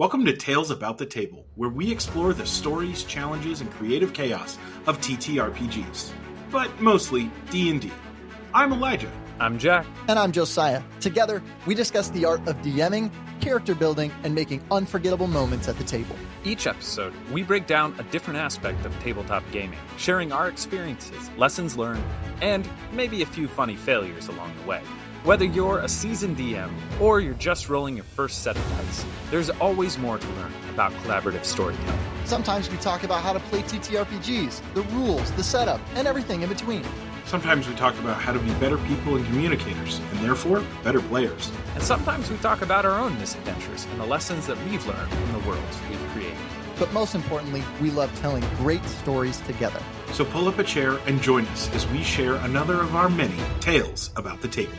Welcome to Tales About the Table, where we explore the stories, challenges, and creative chaos of TTRPGs, but mostly D&D. I'm Elijah. I'm Jack. And I'm Josiah. Together, we discuss the art of DMing, character building, and making unforgettable moments at the table. Each episode, we break down a different aspect of tabletop gaming, sharing our experiences, lessons learned, and maybe a few funny failures along the way. Whether you're a seasoned DM or you're just rolling your first set of dice, there's always more to learn about collaborative storytelling. Sometimes we talk about how to play TTRPGs, the rules, the setup, and everything in between. Sometimes we talk about how to be better people and communicators, and therefore, better players. And sometimes we talk about our own misadventures and the lessons that we've learned from the worlds we've created. But most importantly, we love telling great stories together. So pull up a chair and join us as we share another of our many tales about the table.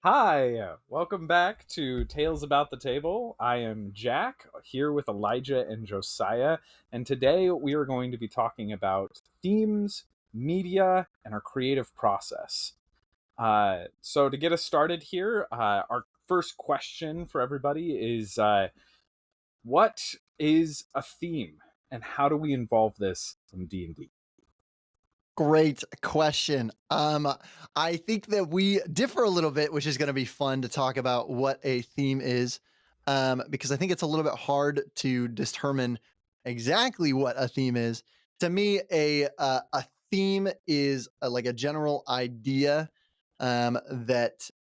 Hi, welcome back to Tales About the Table. I am Jack, here with Elijah and Josiah, and today we are going to be talking about themes, media, and our creative process. So to get us started here, our first question for everybody is, what is a theme, and how do we involve this in D&D? Great question. I think that we differ a little bit, which is going to be fun to talk about what a theme is, because I think it's a little bit hard to determine exactly what a theme is. To me, a theme is like a general idea that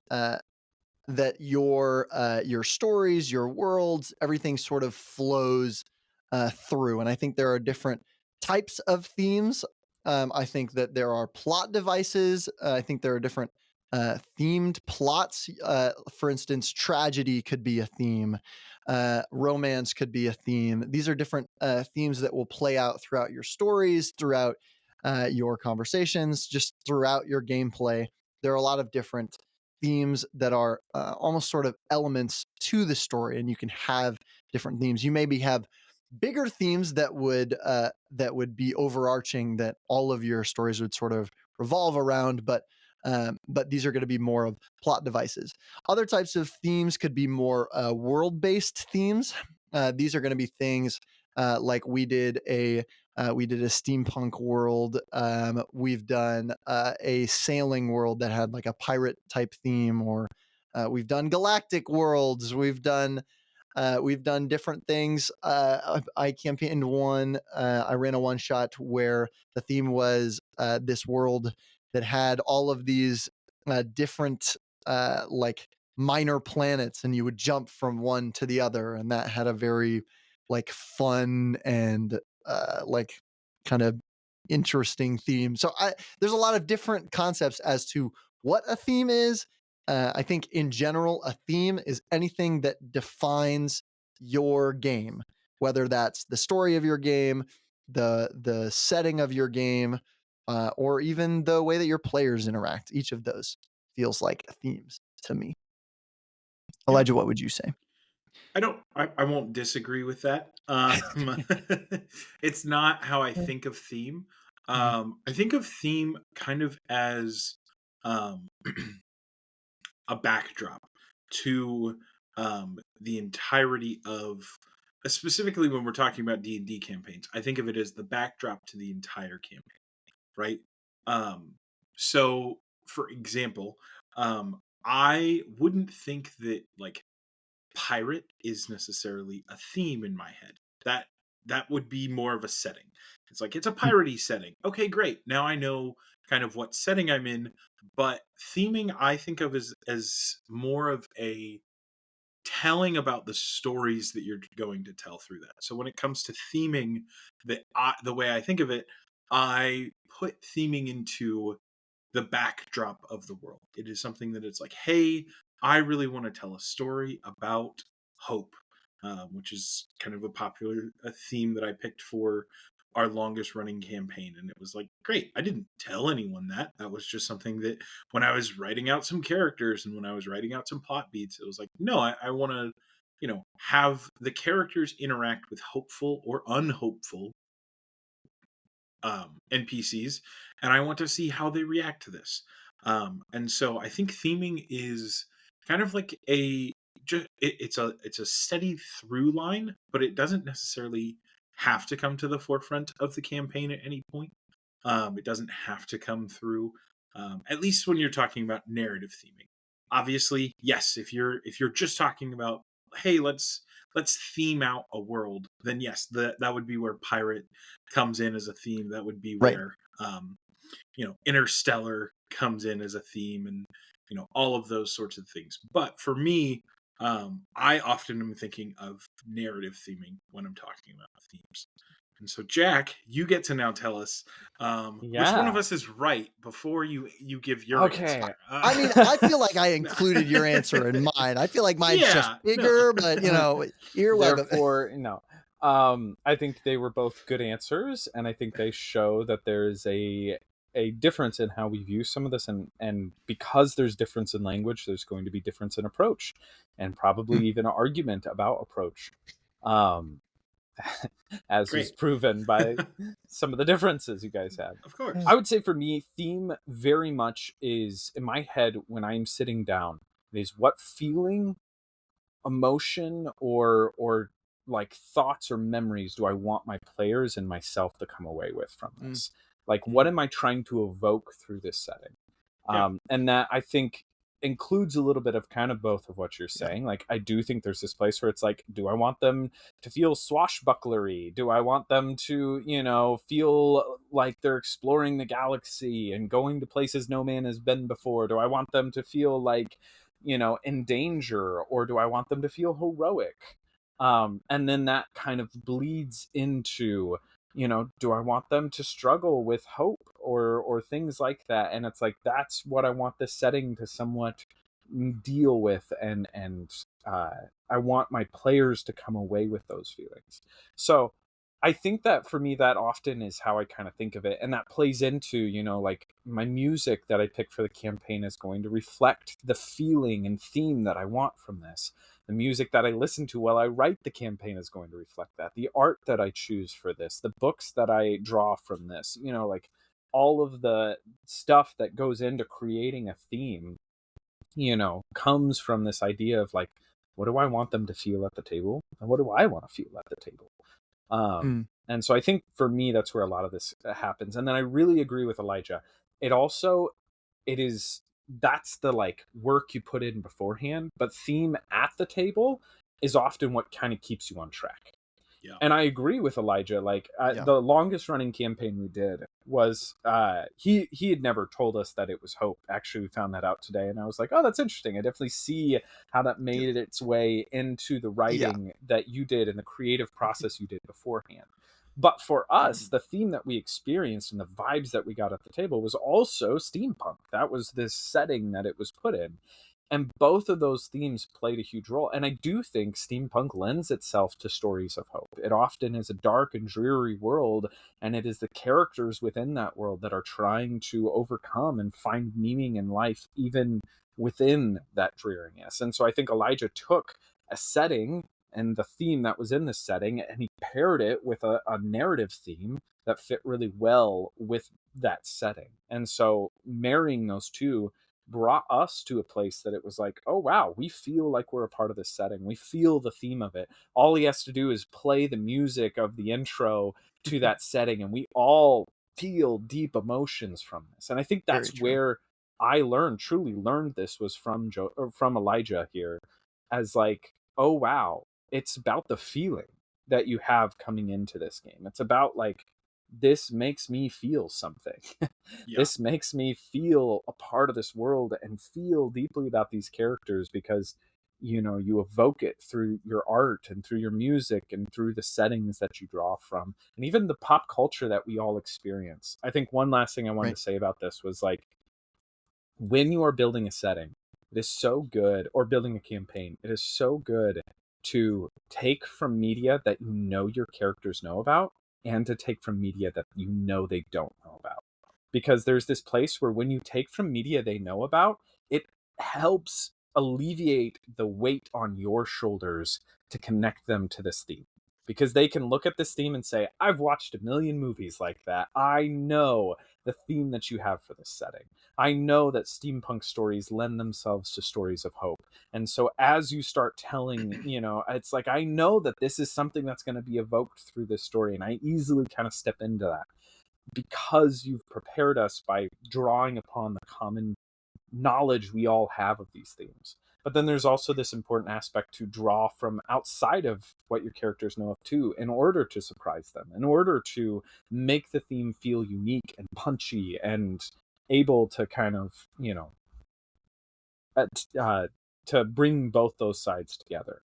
your stories, your worlds, everything sort of flows through. And I think there are different types of themes. I think that there are plot devices. I think there are different themed plots. For instance, tragedy could be a theme. Romance could be a theme. These are different themes that will play out throughout your stories, throughout your conversations, just throughout your gameplay. There are a lot of different themes that are almost sort of elements to the story, and you can have different themes. You maybe have bigger themes that would be overarching, that all of your stories would sort of revolve around, but these are going to be more of plot devices. Other types of themes could be more world-based themes. These are going to be things like we did a steampunk world. We've done a sailing world that had like a pirate type theme, or we've done galactic worlds. We've done different things. I campaigned one. I ran a one shot where the theme was this world that had all of these different like minor planets, and you would jump from one to the other, and that had a very like fun and like kind of interesting theme. So there's a lot of different concepts as to what a theme is. I think in general, a theme is anything that defines your game, whether that's the story of your game, the setting of your game, or even the way that your players interact. Each of those feels like themes to me. Elijah, what would you say? I won't disagree with that. It's not how I think of theme. I think of theme kind of as a backdrop to the entirety of, specifically when we're talking about D&D campaigns, I think of it as the backdrop to the entire campaign, right? So, for example, I wouldn't think that like pirate is necessarily a theme in my head. That would be more of a setting. It's like, it's a piratey setting. Okay, great. Now I know kind of what setting I'm in, but theming I think of as more of a telling about the stories that you're going to tell through that. So when it comes to theming, the way I think of it, I put theming into the backdrop of the world. It is something that it's like, hey, I really want to tell a story about hope, which is kind of a theme that I picked for our longest running campaign. And it was like, great. I didn't tell anyone that. That was just something that when I was writing out some characters and when I was writing out some plot beats, it was like, no, I want to have the characters interact with hopeful or unhopeful NPCs, and I want to see how they react to this. And so I think theming is kind of like it's a steady through line, but it doesn't necessarily have to come to the forefront of the campaign at any point. It doesn't have to come through, at least when you're talking about narrative theming. Obviously, yes, if you're just talking about, hey, let's theme out a world, then yes, that would be where pirate comes in as a theme. That would be Right. where Interstellar comes in as a theme, and all of those sorts of things. But for me, I often am thinking of narrative theming when I'm talking about themes. And so, Jack, you get to now tell us which one of Yeah. us is right before you give your Okay. answer. I mean, I feel like I included your answer in mine. I feel like mine's just Yeah, bigger, no. but earweb. Therefore, no. I think they were both good answers, and I think they show that there's a difference in how we view some of this, and because there's difference in language, there's going to be difference in approach, and probably even an argument about approach. Um, as was Great. proven by some of the differences you guys had. Of course. I would say for me, theme very much is in my head when I'm sitting down. It is what feeling, emotion, or like thoughts or memories do I want my players and myself to come away with from this? Like, what am I trying to evoke through this setting? Yeah. And that I think includes a little bit of kind of both of what you're saying. Like, I do think there's this place where it's like, do I want them to feel swashbucklery? Do I want them to, feel like they're exploring the galaxy and going to places no man has been before? Do I want them to feel like, in danger, or do I want them to feel heroic? And then that kind of bleeds into, do I want them to struggle with hope or things like that? And it's like, that's what I want the setting to somewhat deal with, and I want my players to come away with those feelings. So I think that for me, that often is how I kind of think of it. And that plays into, like my music that I pick for the campaign is going to reflect the feeling and theme that I want from this. The music that I listen to while I write the campaign is going to reflect that. The art that I choose for this, the books that I draw from this, like all of the stuff that goes into creating a theme, comes from this idea of like, what do I want them to feel at the table? And what do I want to feel at the table? And so I think for me, that's where a lot of this happens. And then I really agree with Elijah. That's the like work you put in beforehand, but theme at the table is often what kind of keeps you on track. Yeah. And I agree with Elijah. Like Yeah. the longest running campaign we did was he had never told us that it was hope. Actually, we found that out today, and I was like, oh, that's interesting. I definitely see how that made its way into the writing that you did and the creative process you did beforehand. But for us, the theme that we experienced and the vibes that we got at the table was also steampunk. That was this setting that it was put in. And both of those themes played a huge role. And I do think steampunk lends itself to stories of hope. It often is a dark and dreary world, and it is the characters within that world that are trying to overcome and find meaning in life, even within that dreariness. And so I think Elijah took a setting and the theme that was in the setting, and he paired it with a narrative theme that fit really well with that setting. And so marrying those two brought us to a place that it was like, oh wow, we feel like we're a part of this setting. We feel the theme of it. All he has to do is play the music of the intro to that setting, and we all feel deep emotions from this. And I think that's where I truly learned this was from from Elijah here, as like, oh wow, it's about the feeling that you have coming into this game. It's about like, this makes me feel something. This makes me feel a part of this world and feel deeply about these characters because you evoke it through your art and through your music and through the settings that you draw from, and even the pop culture that we all experience. I think one last thing I wanted to say about this was like, when you are building a setting, it is so good, or building a campaign, it is so good to take from media that your characters know about, and to take from media that they don't know about. Because there's this place where when you take from media they know about, it helps alleviate the weight on your shoulders to connect them to this theme. Because they can look at this theme and say, I've watched a million movies like that. I know the theme that you have for this setting. I know that steampunk stories lend themselves to stories of hope. And so as you start telling, it's like, I know that this is something that's going to be evoked through this story. And I easily kind of step into that because you've prepared us by drawing upon the common knowledge we all have of these themes. But then there's also this important aspect to draw from outside of what your characters know of too, in order to surprise them, in order to make the theme feel unique and punchy and able to kind of, to bring both those sides together.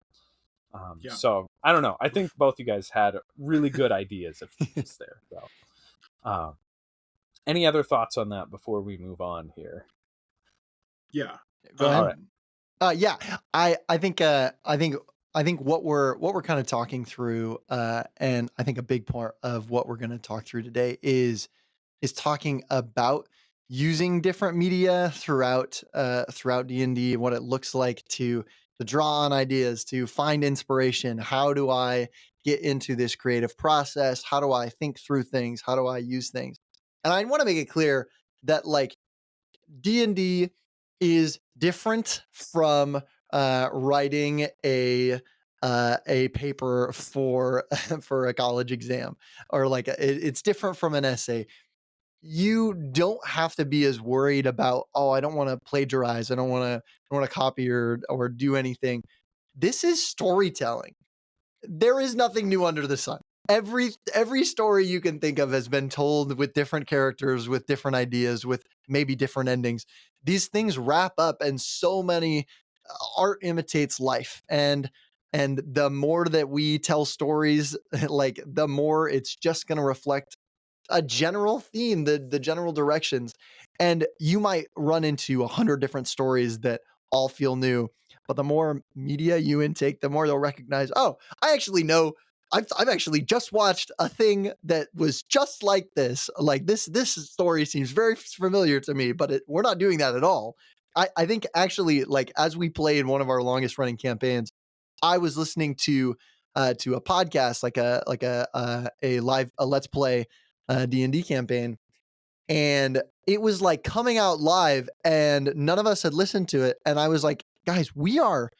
So I don't know. I think both you guys had really good ideas of themes there. So, any other thoughts on that before we move on here? Yeah. Go ahead. All right. Yeah, I think what we're kind of talking through, and I think a big part of what we're going to talk through today is talking about using different media throughout D&D, what it looks like to draw on ideas, to find inspiration. How do I get into this creative process? How do I think through things? How do I use things? And I want to make it clear that like D&D is different from writing a paper for for a college exam, or like it's different from an essay. You don't have to be as worried about, oh, I don't want to plagiarize, I don't want to copy or do anything. This is storytelling. There is nothing new under the sun. Every story you can think of has been told with different characters, with different ideas, with maybe different endings. These things wrap up, and so many art imitates life, and the more that we tell stories, like the more it's just going to reflect a general theme, the general directions. And you might run into 100 different stories that all feel new, but the more media you intake, the more you'll recognize, oh, I actually know I've actually just watched a thing that was just like this. Like this story seems very familiar to me, but we're not doing that at all. I think actually, like as we played one of our longest running campaigns, I was listening to a podcast, like a live let's play D&D campaign, and it was like coming out live, and none of us had listened to it. And I was like, guys, we are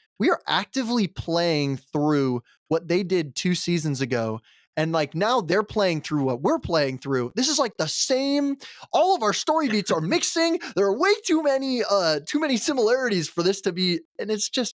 actively playing through what they did 2 seasons ago. And like now they're playing through what we're playing through. This is like the same. All of our story beats are mixing. There are way too many similarities for this to be. And it's just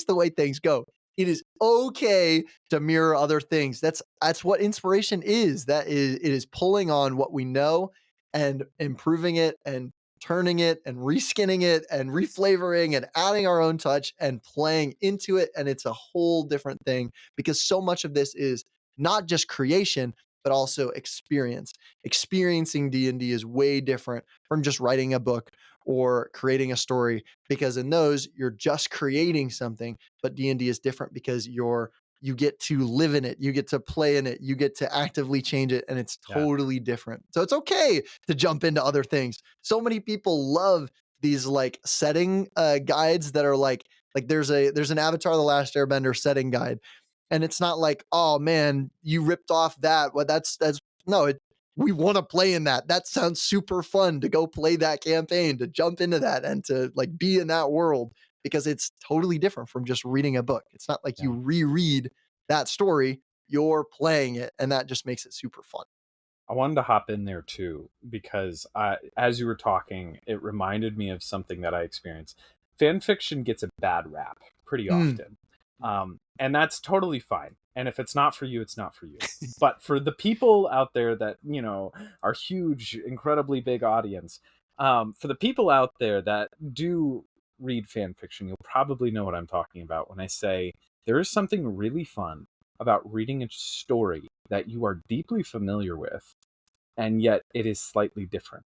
the way things go. It is okay to mirror other things. That's what inspiration is. It is pulling on what we know and improving it and turning it and reskinning it and reflavoring and adding our own touch and playing into it. And it's a whole different thing, because so much of this is not just creation, but also experience. Experiencing D&D is way different from just writing a book or creating a story, because in those you're just creating something. But D&D is different because you get to live in it, you get to play in it, you get to actively change it, and it's totally different. So it's okay to jump into other things. So many people love these like setting guides that are like there's an Avatar: The Last Airbender setting guide, and it's not like, oh man, you ripped off that. Well, that's no, we want to play in that. That sounds super fun to go play that campaign, to jump into that and to like be in that world, because it's totally different from just reading a book. It's not like you reread that story, you're playing it, and that just makes it super fun. I wanted to hop in there too, because as you were talking, it reminded me of something that I experienced. Fan fiction gets a bad rap pretty often. And that's totally fine. And if it's not for you, it's not for you. But for the people out there that, are huge, incredibly big audience, for the people out there that do read fan fiction, you'll probably know what I'm talking about when I say there is something really fun about reading a story that you are deeply familiar with, and yet it is slightly different,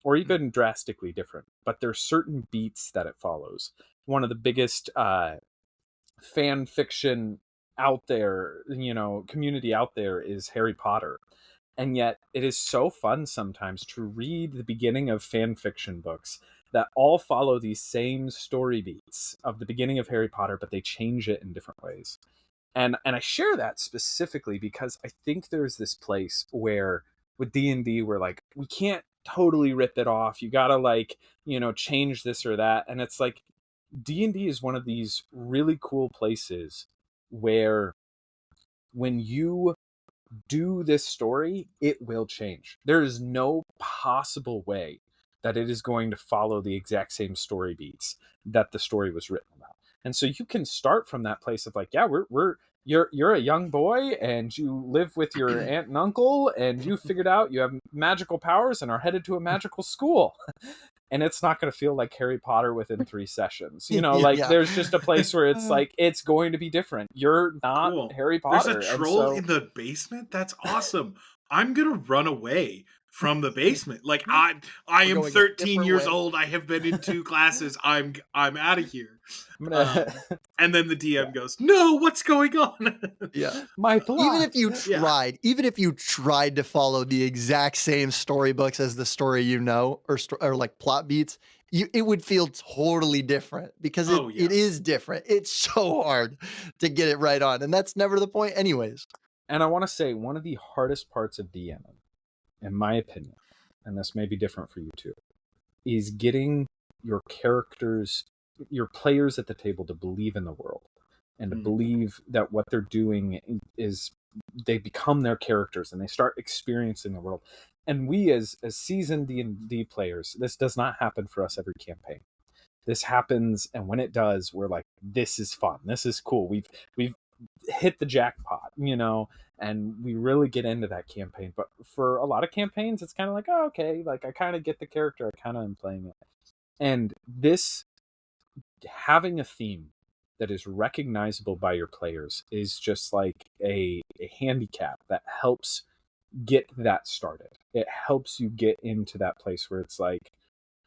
or even drastically different. But there's certain beats that it follows. One of the biggest fan fiction out there, community out there, is Harry Potter. And yet it is so fun sometimes to read the beginning of fan fiction books that all follow these same story beats of the beginning of Harry Potter, but they change it in different ways. And I share that specifically because I think there's this place where with D&D we're like, we can't totally rip it off. You gotta like, change this or that. And it's like D&D is one of these really cool places where when you do this story, it will change. There is no possible way that it is going to follow the exact same story beats that the story was written about. And so you can start from that place of like, yeah, you're a young boy and you live with your aunt and uncle and you figured out you have magical powers and are headed to a magical school. And it's not going to feel like Harry Potter within 3 sessions. There's just a place where it's like, it's going to be different. You're not Cool. Harry Potter. There's a troll in the basement? That's awesome. I'm going to run away from the basement. Like I am going a 13 different years way. old. I have been in 2 classes. I'm out of here. I'm gonna, And then the DM goes, "No, what's going on?" Yeah. my plot. Even if you tried to follow the exact same storybooks as the story or like plot beats, it would feel totally different because it is different. It's so hard to get it right on, and that's never the point anyways. And I want to say one of the hardest parts of DMing, in my opinion, and this may be different for you too, is getting your characters, your players at the table to believe in the world and to believe that what they're doing is they become their characters and they start experiencing the world. And we as seasoned D&D players, this does not happen for us every campaign. This happens, and when it does, we're like, this is fun. This is cool. We've hit the jackpot, and we really get into that campaign. But for a lot of campaigns, it's kind of like, oh, okay, like I kind of get the character, I kind of am playing it. And this, having a theme that is recognizable by your players is just like a handicap that helps get that started. It helps you get into that place where it's like,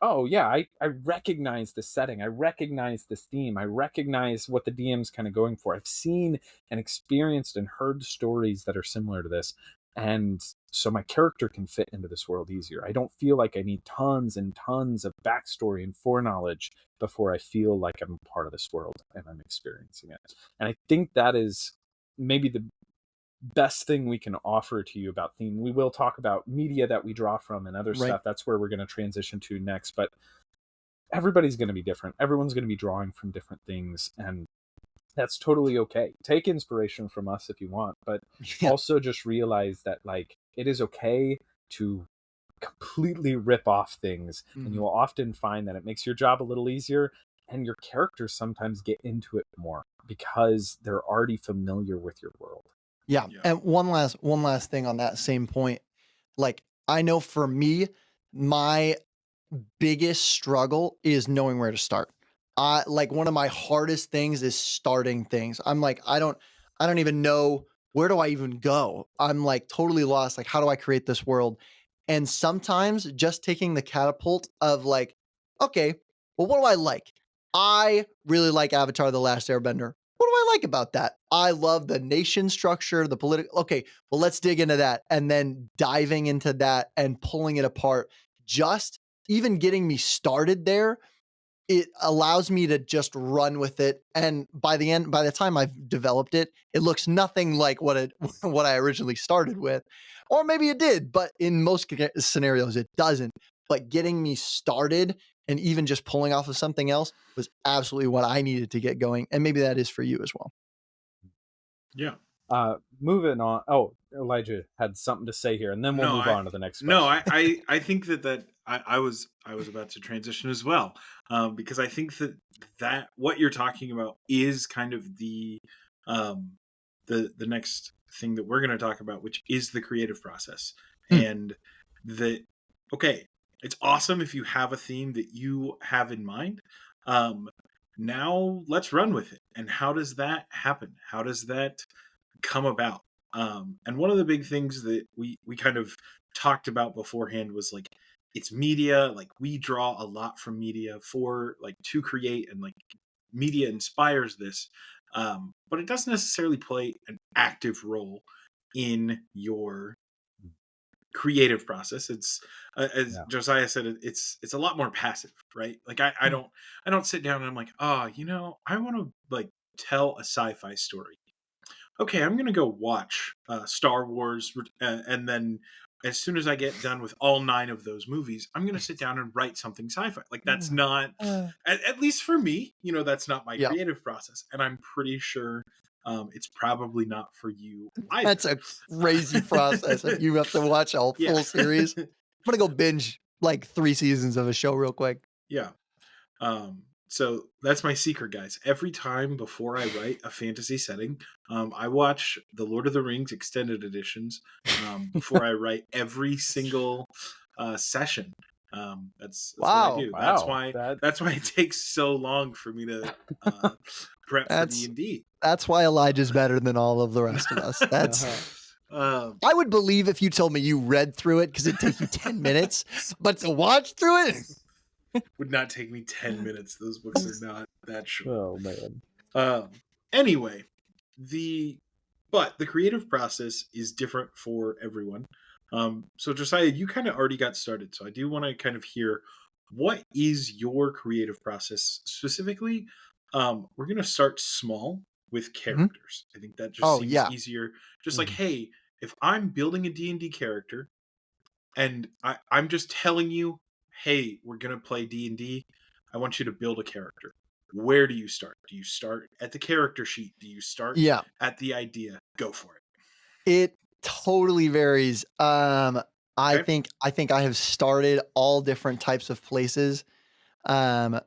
oh yeah, I recognize the setting, I recognize this theme, I recognize what the DM's kind of going for. I've seen and experienced and heard stories that are similar to this, and so my character can fit into this world easier. I don't feel like I need tons and tons of backstory and foreknowledge before I feel like I'm a part of this world and I'm experiencing it. And I think that is maybe the best thing we can offer to you about theme. We will talk about media that we draw from and other stuff. That's where we're going to transition to next. But everybody's going to be different. Everyone's going to be drawing from different things, and that's totally okay. Take inspiration from us if you want, but also just realize that like it is okay to completely rip off things, and you will often find that it makes your job a little easier, and your characters sometimes get into it more because they're already familiar with your world. Yeah. And one last thing on that same point. Like, I know for me, my biggest struggle is knowing where to start. Like one of my hardest things is starting things. I'm like, I don't even know, where do I even go? I'm like totally lost. Like, how do I create this world? And sometimes just taking the catapult of like, okay, well, what do I like? I really like Avatar: The Last Airbender. What do I like about that? I love the nation structure, the political. Okay, well, let's dig into that. And then diving into that and pulling it apart, just even getting me started there, it allows me to just run with it. And by the time I've developed it, it looks nothing like what I originally started with. Or maybe it did, but in most scenarios, it doesn't. But getting me started and even just pulling off of something else was absolutely what I needed to get going. And maybe that is for you as well. Yeah. Moving on. Oh, Elijah had something to say here, and then we'll move on to the next question. No, I think that I was about to transition as well, because I think that what you're talking about is kind of the next thing that we're going to talk about, which is the creative process. And okay, it's awesome if you have a theme that you have in mind. Now let's run with it. And how does that happen? How does that come about? And one of the big things that we kind of talked about beforehand was like, it's media. Like, we draw a lot from media to create, and like media inspires this, but it doesn't necessarily play an active role in your creative process. It's as Yeah. Josiah said, it's a lot more passive, right? Like I don't sit down and I'm like, oh, I want to like tell a sci-fi story. Okay, I'm gonna go watch Star Wars, and then as soon as I get done with all 9 of those movies, I'm gonna sit down and write something sci-fi. Like that's not, at least for me, that's not my Yeah, creative process, and I'm pretty sure it's probably not for you either. that's a crazy process if you have to watch a Yeah, full series. I'm gonna go binge like 3 seasons of a show real quick. yeah. So that's my secret, guys. Every time before I write a fantasy setting, I watch the Lord of the Rings extended editions before I write every single session. That's what I Wow, do. Wow. That's why it takes so long for me to prep for D that's and D. that's why Elijah's better than all of the rest of us. That's I would believe if you told me you read through it because it'd take you 10 minutes, but to watch through it, Would not take me 10 minutes. Those books are not that short. Oh man. Anyway, but the creative process is different for everyone. So Josiah, you kind of already got started, so I do want to kind of hear what is your creative process specifically. We're gonna start small with characters. I think that just oh seems yeah, easier. Just like, hey, if I'm building a D&D character and I'm just telling you, hey, we're gonna play D&D, I want you to build a character. Where do you start? Do you start at the character sheet? Do you start yeah. at the idea? Go for it. It totally varies. Okay. I think I have started all different types of places. Um,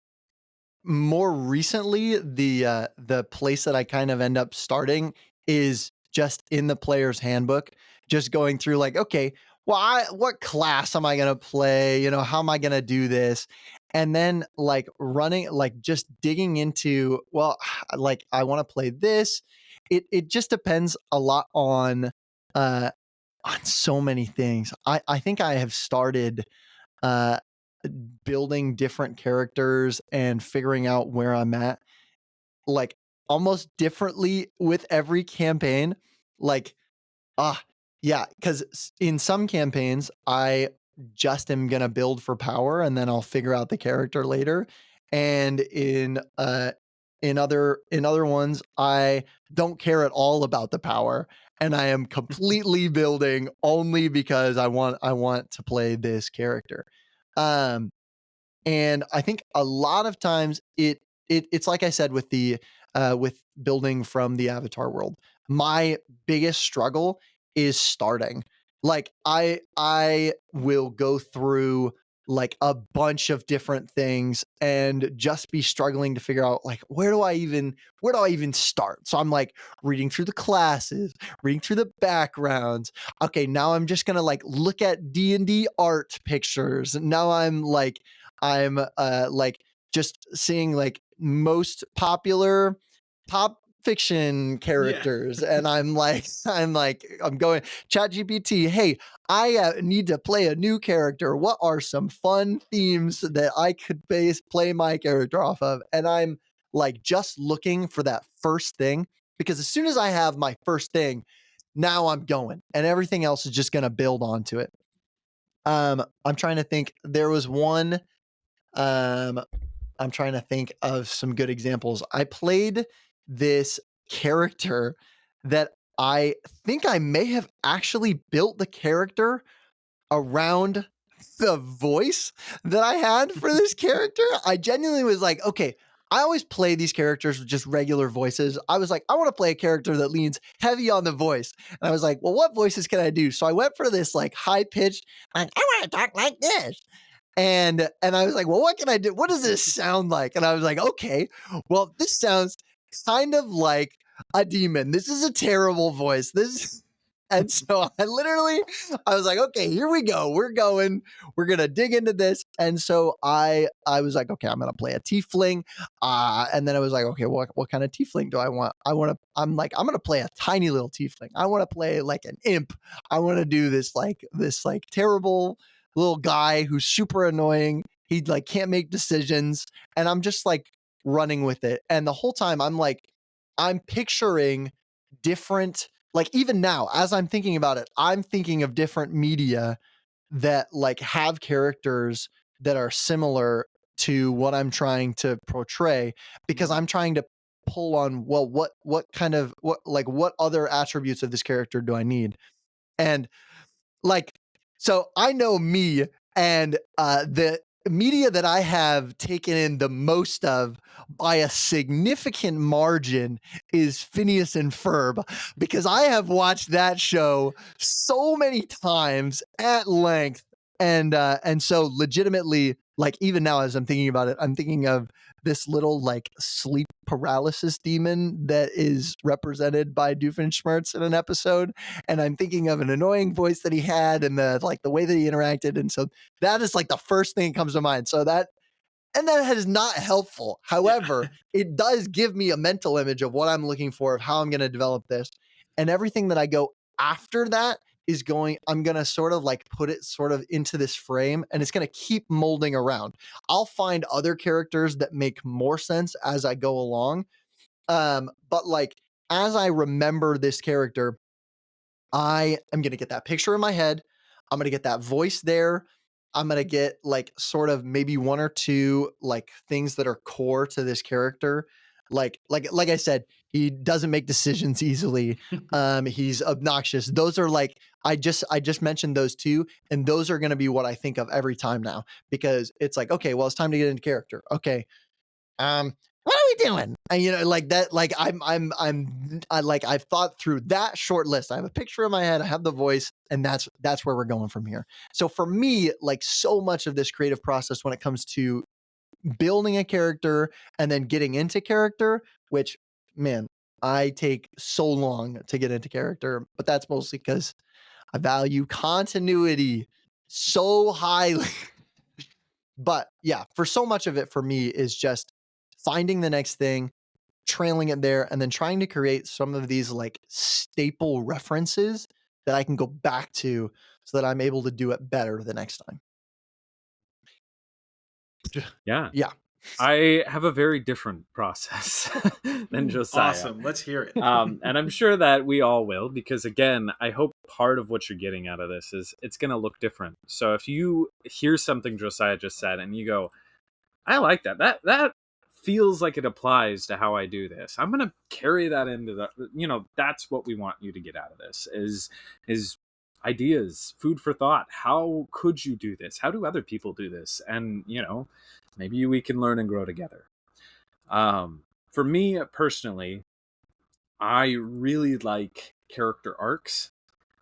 More recently, the place that I kind of end up starting is just in the player's handbook, just going through like, okay, well, what class am I gonna play? How am I gonna do this? And then like running, like just digging into, well, like I want to play this. It just depends a lot uh on so many things. I think I have started uh building different characters and figuring out where I'm at, like almost differently with every campaign. Like, ah, yeah, because in some campaigns, I just am gonna build for power and then I'll figure out the character later. And in other ones, I don't care at all about the power and I am completely building only because I want to play this character. Um and I think a lot of times it's like I said with the with building from the avatar world. My biggest struggle is starting. Like I will go through like a bunch of different things and just be struggling to figure out like where do I even start? So I'm like reading through the classes, reading through the backgrounds. Okay, now I'm just going to like look at D&D art pictures. Now I'm like just seeing like most popular pop fiction Yeah. characters and I'm going chat gpt, hey, I need to play a new character. What are some fun themes that I could play my character off of? And I'm like just looking for that first thing, because as soon as I have my first thing, now I'm going and everything else is just going to build onto it. I'm trying to think. There was one um, I'm trying to think of some good examples. I played this character that I think I may have actually built the character around the voice that I had for this character. I genuinely was like, okay, I always play these characters with just regular voices. I was like, I want to play a character that leans heavy on the voice. And I was like, well, what voices can I do? So I went for this like high pitched, like, I want to talk like this. And I was like, well, what can I do? What does this sound like? And I was like, okay, well, this sounds kind of like a demon. This is a terrible voice. This and so I was like, okay, here we go. We're going. We're gonna dig into this. And so I was like, okay, I'm gonna play a tiefling. And then I was like, okay, what kind of tiefling do I want? I'm gonna play a tiny little tiefling. I want to play like an imp. I want to do this like terrible little guy who's super annoying. He like can't make decisions. And I'm just like running with it. And the whole time I'm picturing different like even now, as I'm thinking about it, I'm thinking of different media that like have characters that are similar to what I'm trying to portray, because I'm trying to pull on, well, what kind of what other attributes of this character do I need? And like, so I know me, and the media that I have taken in the most of by a significant margin is Phineas and Ferb, because I have watched that show so many times at length. And so legitimately, like even now as I'm thinking about it, I'm thinking of this little like sleep paralysis demon that is represented by Doofenshmirtz in an episode, and I'm thinking of an annoying voice that he had and the way that he interacted. And so that is like the first thing that comes to mind. So that is not helpful. However, it does give me a mental image of what I'm looking for, of how I'm going to develop this. And everything that I go after that I'm going to sort of like put it sort of into this frame, and it's going to keep molding around. I'll find other characters that make more sense as I go along. But like, as I remember this character, I am going to get that picture in my head. I'm going to get that voice there. I'm going to get like sort of maybe one or two like things that are core to this character. Like I said, he doesn't make decisions easily. He's obnoxious. Those are like, I just mentioned those two, and those are going to be what I think of every time now, because it's like, okay, well, it's time to get into character. Okay. What are we doing? And you know, like that, like I've thought through that short list. I have a picture in my head, I have the voice, and that's where we're going from here. So for me, like so much of this creative process when it comes to building a character and then getting into character, which, man, I take so long to get into character, but that's mostly because I value continuity so highly. But yeah, for so much of it for me is just finding the next thing, trailing it there, and then trying to create some of these like staple references that I can go back to so that I'm able to do it better the next time. Yeah. Yeah. I have a very different process than Josiah. Awesome. Let's hear it. And I'm sure that we all will, because again, I hope part of what you're getting out of this is it's going to look different. So if you hear something Josiah just said and you go, I like that. That feels like it applies to how I do this. I'm going to carry that into the, that's what we want you to get out of this is ideas, food for thought. How could you do this? How do other people do this? And, maybe we can learn and grow together. For me personally, I really like character arcs.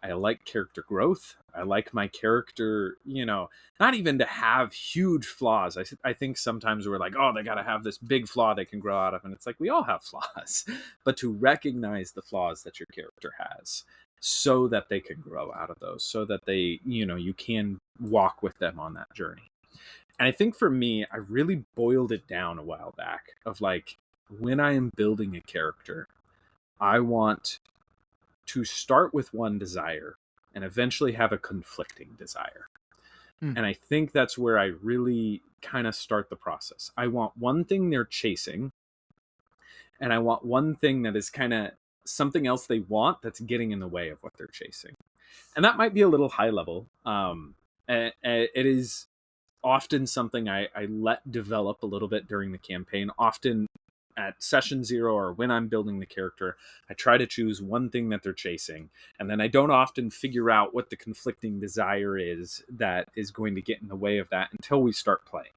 I like character growth. I like my character, not even to have huge flaws. I think sometimes we're like, oh, they got to have this big flaw they can grow out of. And it's like, we all have flaws, but to recognize the flaws that your character has so that they can grow out of those, so that they, you can walk with them on that journey. And I think for me, I really boiled it down a while back of like, when I am building a character, I want to start with one desire and eventually have a conflicting desire. And I think that's where I really kind of start the process. I want one thing they're chasing, and I want one thing that is kind of something else they want that's getting in the way of what they're chasing. And that might be a little high level. It is often something I let develop a little bit during the campaign. Often at session 0 or when I'm building the character, I try to choose one thing that they're chasing. And then I don't often figure out what the conflicting desire is that is going to get in the way of that until we start playing.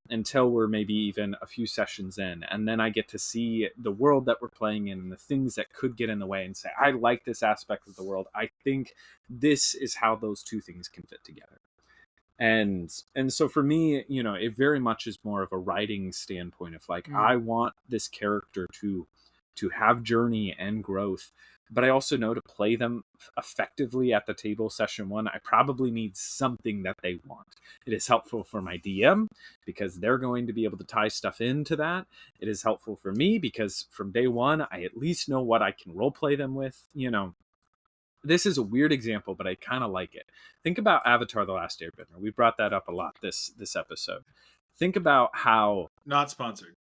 Until we're maybe even a few sessions in. And then I get to see the world that we're playing in and the things that could get in the way and say, I like this aspect of the world. I think this is how those two things can fit together. And so for me, it very much is more of a writing standpoint of like, I want this character to have journey and growth, but I also know to play them effectively at the table session 1, I probably need something that they want. It is helpful for my DM because they're going to be able to tie stuff into that. It is helpful for me because from day 1, I at least know what I can role play them with, This is a weird example, but I kind of like it. Think about Avatar: The Last Airbender. We brought that up a lot this episode. think about how Not sponsored.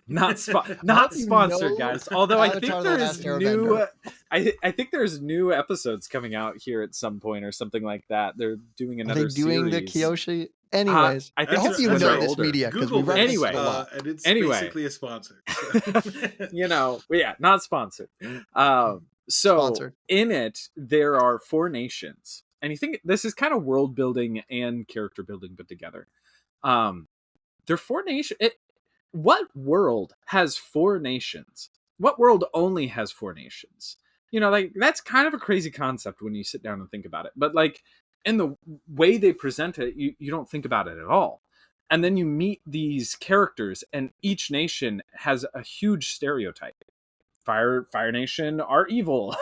not do you sponsored, know guys. Although I think Avatar: The there Last is new, Airbender? I think there's new episodes coming out here at some point or something like that. They're doing Are another they doing the series. Kyoshi? Anyways, I I think hope it's you because know they're this older. media because we Google reference this, it a lot. and it's Anyway. basically a sponsor. So. You know, yeah, not sponsored. So Sponsored. in it, there are 4 nations, and you think this is kind of world building and character building put together. There are 4 nations. What world has 4 nations? What world only has 4 nations? You know, like that's kind of a crazy concept when you sit down and think about it. But like in the way they present it, you don't think about it at all. And then you meet these characters, and each nation has a huge stereotype. Fire Nation are evil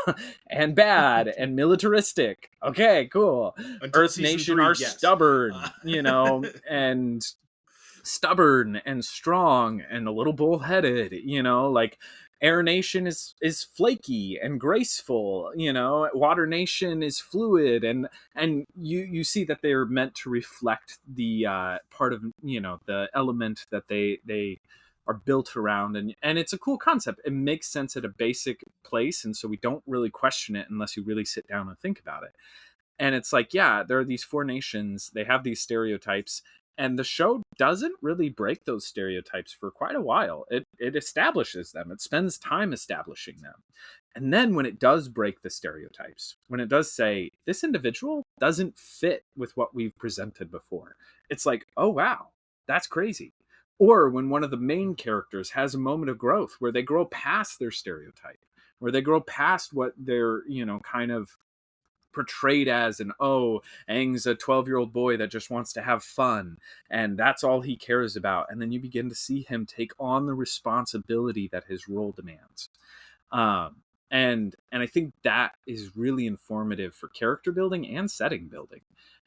and bad and militaristic. Okay, cool. Until Earth season Nation 3, are yes. stubborn, you know, and stubborn and strong and a little bullheaded, you know, like Air Nation is flaky and graceful, you know, Water Nation is fluid, and you see that they're meant to reflect the part of, you know, the element that they are built around, and it's a cool concept. It makes sense at a basic place, and so we don't really question it unless you really sit down and think about it. And it's like, yeah, there are these 4 nations, they have these stereotypes, and the show doesn't really break those stereotypes for quite a while. It establishes them. It spends time establishing them. And then when it does break the stereotypes, when it does say, this individual doesn't fit with what we've presented before, it's like, oh, wow, that's crazy. Or when one of the main characters has a moment of growth where they grow past their stereotype, where they grow past what they're, you know, kind of portrayed as, and oh, Aang's a 12-year-old boy that just wants to have fun, and that's all he cares about. And then you begin to see him take on the responsibility that his role demands. And I think that is really informative for character building and setting building.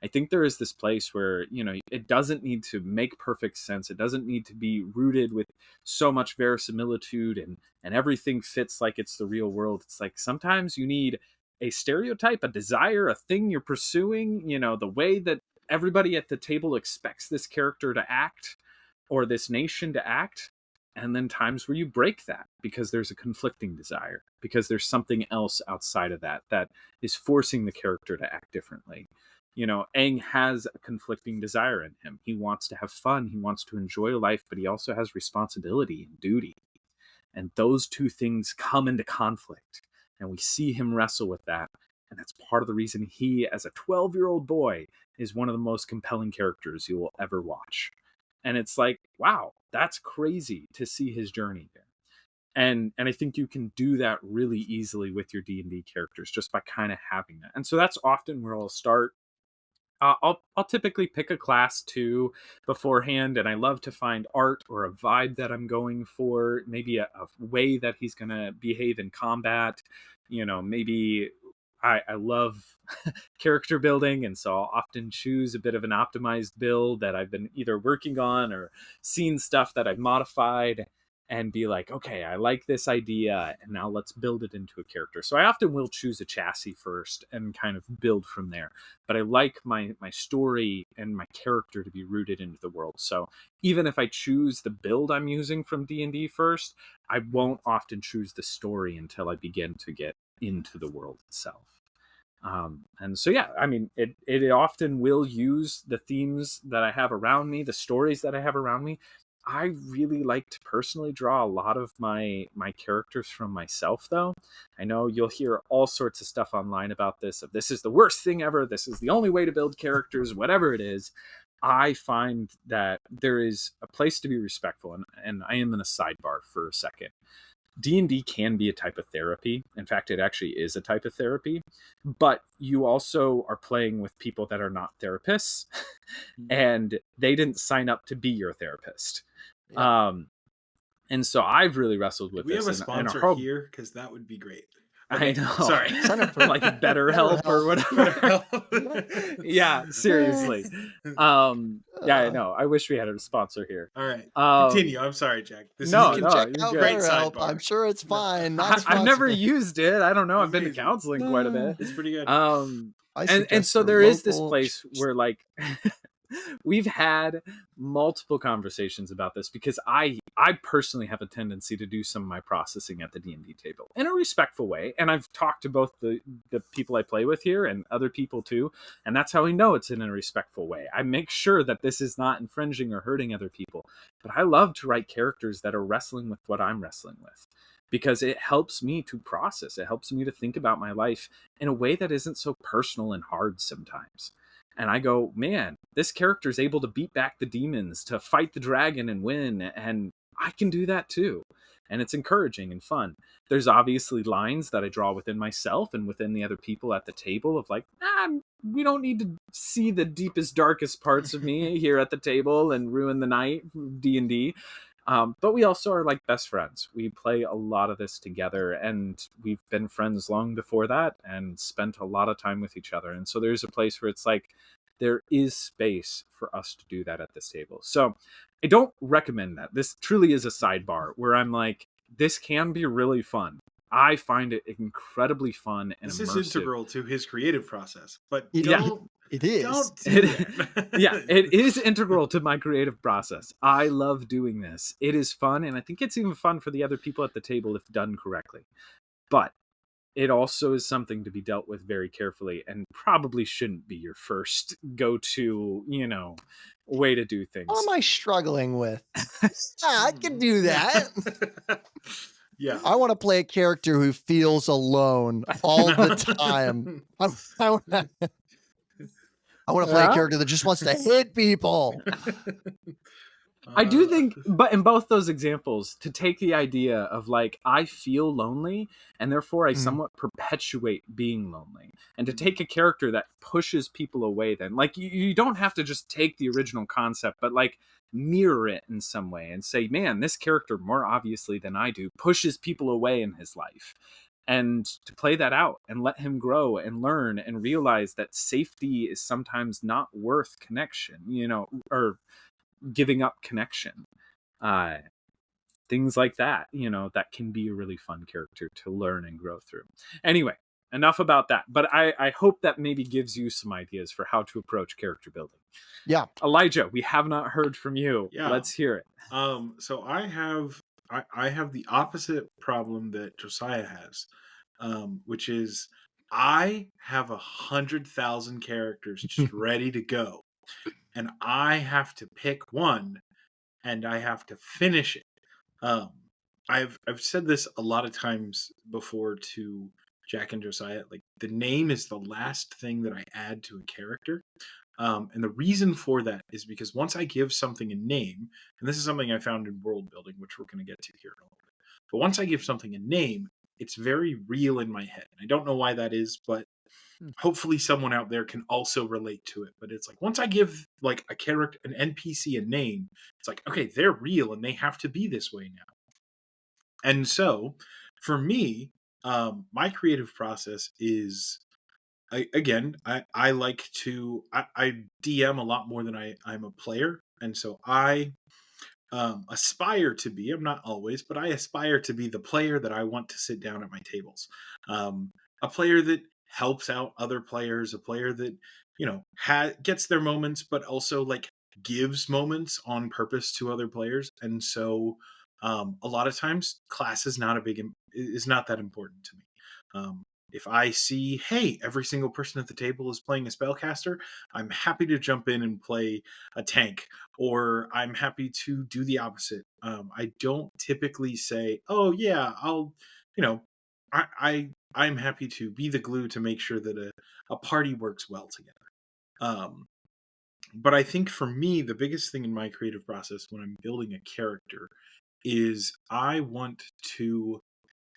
I think there is this place where, you know, it doesn't need to make perfect sense. It doesn't need to be rooted with so much verisimilitude and everything fits like it's the real world. It's like sometimes you need a stereotype, a desire, a thing you're pursuing, you know, the way that everybody at the table expects this character to act or this nation to act. And then times where you break that because there's a conflicting desire, because there's something else outside of that that is forcing the character to act differently. You know, Aang has a conflicting desire in him. He wants to have fun. He wants to enjoy life, but he also has responsibility and duty. And those two things come into conflict. And we see him wrestle with that. And that's part of the reason he, as a 12-year-old boy, is one of the most compelling characters you will ever watch. And it's like, wow, that's crazy to see his journey there. And I think you can do that really easily with your D&D characters just by kind of having that. And so that's often where I'll start. I'll typically pick a class too beforehand, and I love to find art or a vibe that I'm going for, maybe a way that he's going to behave in combat. You know, maybe I love character building, and so I'll often choose a bit of an optimized build that I've been either working on or seen stuff that I've modified, and be like, okay, I like this idea, and now let's build it into a character. So I often will choose a chassis first and kind of build from there. But I like my story and my character to be rooted into the world. So even if I choose the build I'm using from D&D first, I won't often choose the story until I begin to get into the world itself. And so, yeah, I mean, it often will use the themes that I have around me, the stories that I have around me. I really like to personally draw a lot of my characters from myself, though. I know you'll hear all sorts of stuff online about this. Of this is the worst thing ever. This is the only way to build characters, whatever it is. I find that there is a place to be respectful, and I am in a sidebar for a second. D&D can be a type of therapy. In fact, it actually is a type of therapy, but you also are playing with people that are not therapists and they didn't sign up to be your therapist. Yeah. And so I've really wrestled with we this. We have a sponsor here because that would be great. Okay, I know. Sorry. Sign up for like BetterHelp or whatever. Yeah, seriously. Yeah, I know. I wish we had a sponsor here. All right. Continue. I'm sorry, Jack. You can check out BetterHelp. I'm sure it's fine. I've never used it. I don't know. I've been to counseling quite a bit. It's pretty good. And so there is this place where, like, we've had multiple conversations about this because I personally have a tendency to do some of my processing at the D&D table in a respectful way, and I've talked to both the people I play with here and other people too, and that's how we know it's in a respectful way. I make sure that this is not infringing or hurting other people, but I love to write characters that are wrestling with what I'm wrestling with, because it helps me to process. It helps me to think about my life in a way that isn't so personal and hard sometimes. And I go, man, this character is able to beat back the demons, to fight the dragon and win, and I can do that too. And it's encouraging and fun. There's obviously lines that I draw within myself and within the other people at the table of like, we don't need to see the deepest, darkest parts of me here at the table and ruin the night, D&D. But we also are like best friends. We play a lot of this together, and we've been friends long before that and spent a lot of time with each other. And so there's a place where it's like, there is space for us to do that at this table. So I don't recommend that. This truly is a sidebar where I'm like, this can be really fun. I find it incredibly fun and this immersive. is integral to his creative process, but It is. Don't do that. Yeah, it is integral to my creative process. I love doing this. It is fun, and I think it's even fun for the other people at the table if done correctly. But it also is something to be dealt with very carefully, and probably shouldn't be your first go-to, way to do things. What am I struggling with? I can do that. Yeah. I want to play a character who feels alone all the time. I want to play a character that just wants to hit people. I do think, but in both those examples, to take the idea of like, I feel lonely, and therefore I somewhat perpetuate being lonely, and to take a character that pushes people away, then like you don't have to just take the original concept, but like mirror it in some way and say, man, this character more obviously than I do pushes people away in his life. And to play that out and let him grow and learn and realize that safety is sometimes not worth connection, or giving up connection. Things like that, that can be a really fun character to learn and grow through. Anyway, enough about that. But I hope that maybe gives you some ideas for how to approach character building. Yeah. Elijah, we have not heard from you. Yeah. Let's hear it. So I have the opposite problem that Josiah has, which is I have 100,000 characters just ready to go, and I have to pick one, and I have to finish it. I've said this a lot of times before to Jack and Josiah. Like, the name is the last thing that I add to a character. And the reason for that is because once I give something a name, and this is something I found in world building, which we're going to get to here in a little bit, but once I give something a name, it's very real in my head. I don't know why that is, but hopefully someone out there can also relate to it. But it's like, once I give like a character, an NPC, a name, it's like, okay, they're real and they have to be this way now. And so for me, my creative process is, I like to, I DM a lot more than I'm a player. And so I aspire to be, I'm not always, but I aspire to be the player that I want to sit down at my tables. A player that helps out other players, a player that, gets their moments, but also like gives moments on purpose to other players. And so a lot of times class is not that important to me. If I see, hey, every single person at the table is playing a spellcaster, I'm happy to jump in and play a tank, or I'm happy to do the opposite. I don't typically say, oh yeah, I'll, I'm happy to be the glue to make sure that a party works well together. But I think for me, the biggest thing in my creative process when I'm building a character is I want to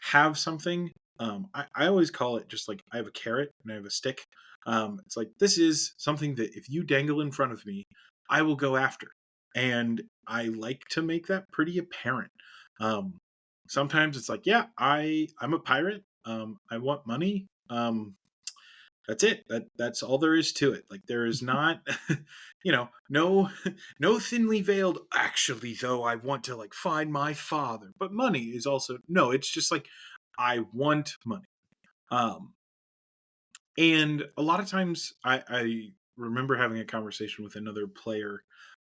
have something. I always call it just like, I have a carrot and I have a stick. It's like, this is something that if you dangle in front of me, I will go after. And I like to make that pretty apparent. Sometimes it's like, yeah, I'm a pirate. I want money. That's it. That's all there is to it. Like, there is not, no thinly veiled, actually, though, I want to like find my father. But money is also, no, it's just like, I want money. And a lot of times I remember having a conversation with another player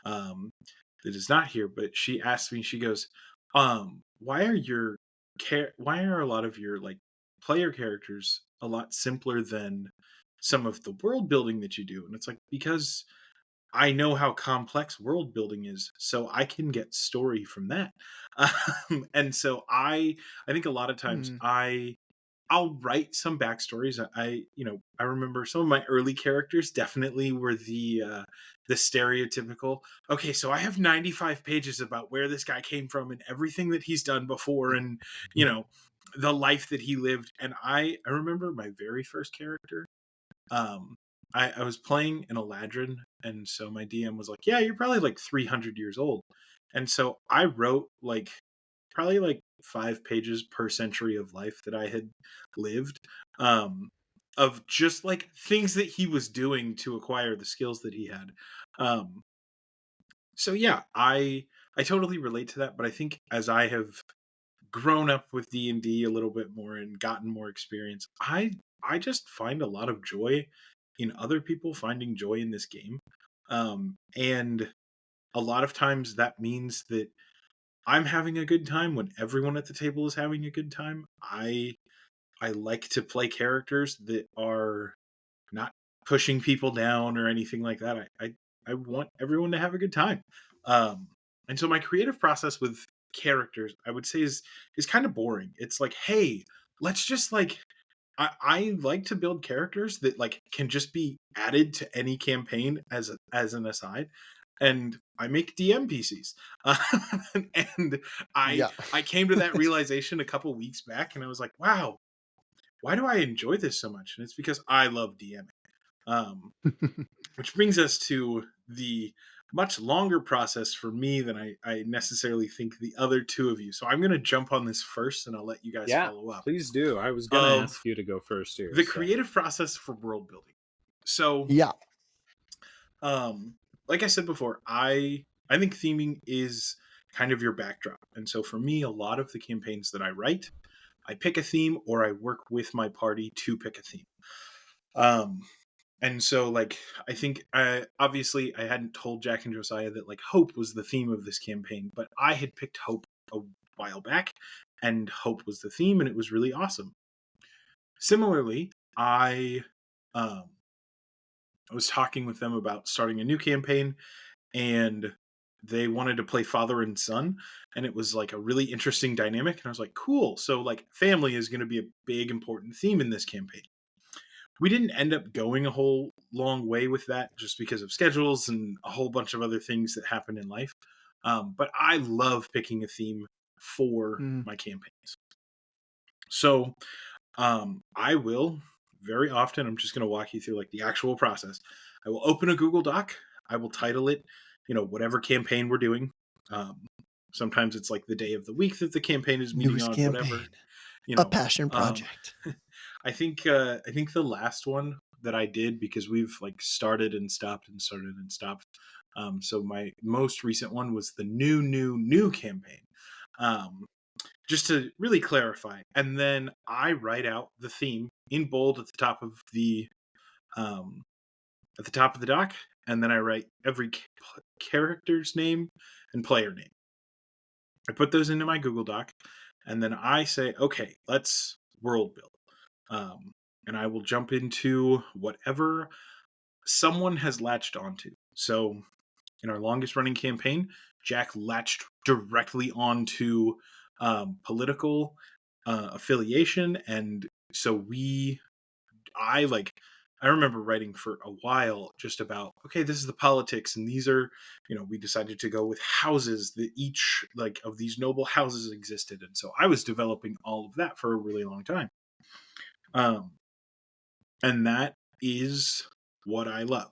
um, that is not here, but she asked me, she goes, why are why are a lot of your like player characters a lot simpler than some of the world building that you do? And it's like, because I know how complex world building is, so I can get story from that. And so I think a lot of times Mm. I'll write some backstories. I remember some of my early characters definitely were the stereotypical. Okay, so I have 95 pages about where this guy came from and everything that he's done before, and you know the life that he lived. And I remember my very first character. Um, I was playing an Eladrin, and so my DM was like, "Yeah, you're probably like 300 years old," and so I wrote like probably like 5 pages per century of life that I had lived, um, of just like things that he was doing to acquire the skills that he had. Um, so yeah, I totally relate to that, but I think as I have grown up with D&D a little bit more and gotten more experience, I just find a lot of joy in other people finding joy in this game. And a lot of times that means that I'm having a good time when everyone at the table is having a good time. I like to play characters that are not pushing people down or anything like that. I want everyone to have a good time. Um, and so my creative process with characters, I would say, is kind of boring. It's like, hey, let's just like I like to build characters that like can just be added to any campaign as an aside, and I make DM PCs. And Yeah. I came to that realization a couple weeks back, and I was like, wow, why do I enjoy this so much? And it's because I love DMing. Um, which brings us to the much longer process for me than I necessarily think the other two of you. So I'm going to jump on this first, and I'll let you guys Yeah, follow up. please do. I was gonna Of ask you to go first here. the So creative process for world building. So, Yeah. um, like I said before, I think theming is kind of your backdrop, and so for me, a lot of the campaigns that I write, I pick a theme or I work with my party to pick a theme. Um, and so like I think obviously I hadn't told Jack and Josiah that like hope was the theme of this campaign, but I had picked hope a while back, and hope was the theme, and it was really awesome. Similarly, um I was talking with them about starting a new campaign, and they wanted to play father and son, and it was like a really interesting dynamic, and I was like, cool, so like family is going to be a big important theme in this campaign. We didn't end up going a whole long way with that just because of schedules and a whole bunch of other things that happen in life. But I love picking a theme for Mm. my campaigns. So I will very often, I'm just going to walk you through like the actual process. I will open a Google Doc. I will title it, whatever campaign we're doing. Um, Sometimes it's like the day of the week that the campaign is meeting Newest on, whatever, campaign. you A know. passion Um, project. I think the last one that I did, because we've like started and stopped and started and stopped. So my most recent one was the new campaign. Um, just to really clarify, and then I write out the theme in bold um, at the top of the doc, and then I write every character's name and player name. I put those into my Google Doc, and then I say, okay, let's world build. Um, and I will jump into whatever someone has latched onto. So in our longest running campaign, Jack latched directly onto political affiliation, and so I remember writing for a while just about, okay, this is the politics, and these are, we decided to go with houses that each like of these noble houses existed, and so I was developing all of that for a really long time. Um, and that is what I love.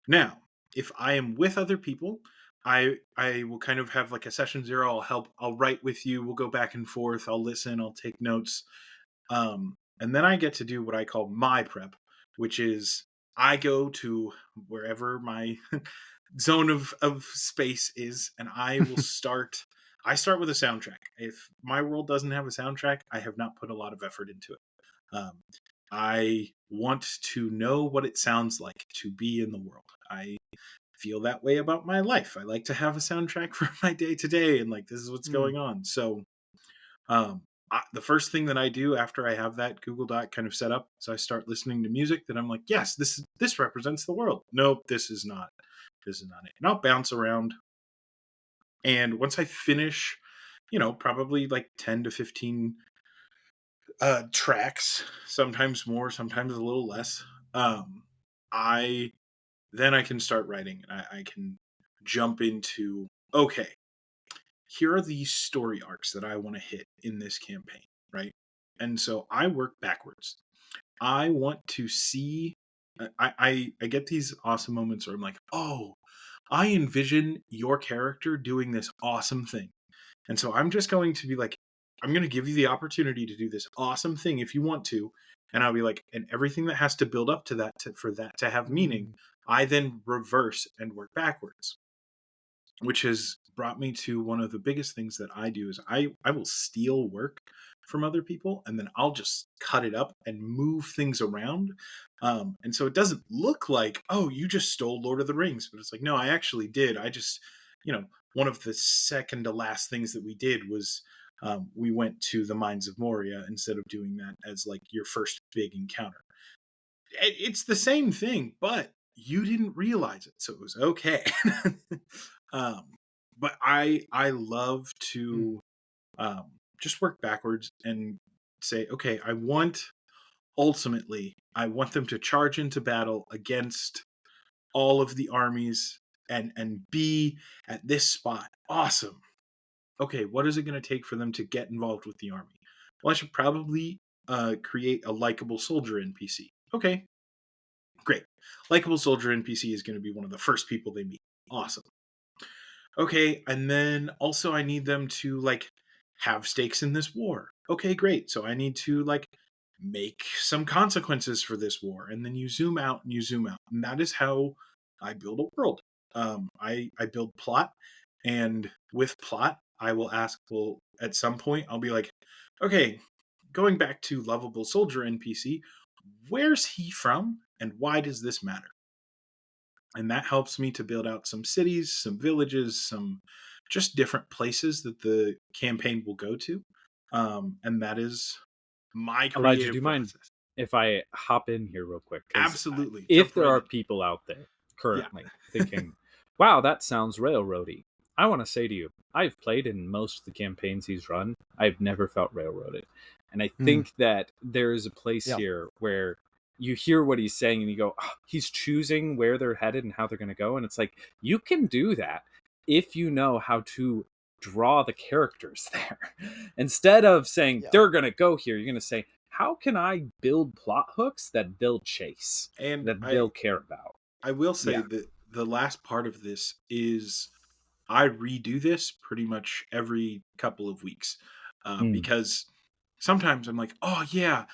Now, if I am with other people, I will kind of have like a session zero. I'll write with you. We'll go back and forth. I'll listen. I'll take notes. And then I get to do what I call my prep, which is I go to wherever my zone of space is, and I will start. I start with a soundtrack. If my world doesn't have a soundtrack, I have not put a lot of effort into it. Um, I want to know what it sounds like to be in the world. I feel that way about my life. I like to have a soundtrack for my day to day, and like this is what's Mm. going on. So, um, the first thing that I do after I have that Google Doc kind of set up is I start listening to music that I'm like, yes, this represents the world. Nope, this is not. This is not it. And I'll bounce around. And once I finish, probably like 10 to 15 tracks, sometimes more, sometimes a little less. I Then I can start writing, and I can jump into, okay, here are these story arcs that I want to hit in this campaign, right? And so I work backwards. I want to see. I get these awesome moments where I'm like, oh, I envision your character doing this awesome thing. And so I'm just going to be like, I'm going to give you the opportunity to do this awesome thing if you want to. And I'll be like, and everything that has to build up to that, for that to have meaning, Mm. I then reverse and work backwards, which has brought me to one of the biggest things that I do is I will steal work from other people, and then I'll just cut it up and move things around. And so it doesn't look like, oh, you just stole Lord of the Rings, but it's like, no, I actually did. I just, one of the second to last things that we did was we went to the Mines of Moria instead of doing that as like your first big encounter. It's the same thing, but you didn't realize it, so it was okay. um, but I love Mm. to just work backwards and say, okay, I want them to charge into battle against all of the armies and be at this spot. Awesome. Okay, what is it going to take for them to get involved with the army? Well, I should probably create a likable soldier NPC. Okay, great. Likable soldier NPC is going to be one of the first people they meet. Awesome. Okay, and then also I need them to like have stakes in this war. Okay, great. So I need to like make some consequences for this war. And then you zoom out and you zoom out. And that is how I build a world. I build plot, and with plot, I will ask, well, at some point I'll be like, okay, going back to lovable soldier NPC, where's he from and why does this matter? And that helps me to build out some cities, some villages, some just different places that the campaign will go to. And that is my Elijah, do creative you mind process. if I hop in here real quick? Because Absolutely. if Jump there right are in. people out there Yeah. currently thinking, wow, that sounds railroady, I want to say to you, I've played in most of the campaigns he's run. I've never felt railroaded. And I Mm. think that there is a place Yeah. here where you hear what he's saying and you go, oh, he's choosing where they're headed and how they're going to go. And it's like, you can do that if you know how to draw the characters there. Instead of saying Yeah. they're going to go here, you're going to say, how can I build plot hooks that they'll chase, And that they'll care about? I will say Yeah. that the last part of this is I redo this pretty much every couple of weeks, Mm. because sometimes I'm like, oh yeah,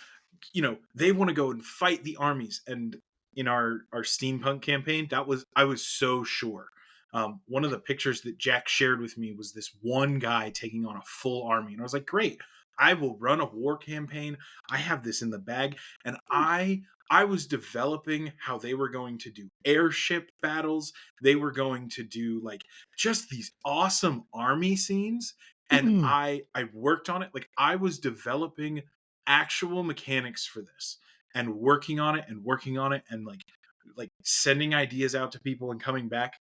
they want to go and fight the armies. And in our steampunk campaign, I was so sure. One of the pictures that Jack shared with me was this one guy taking on a full army, and I was like, great, I will run a war campaign. I have this in the bag. And I was developing how they were going to do airship battles. They were going to do like just these awesome army scenes, and I worked on it. Like I was developing actual mechanics for this and working on it and working on it and like sending ideas out to people and coming back.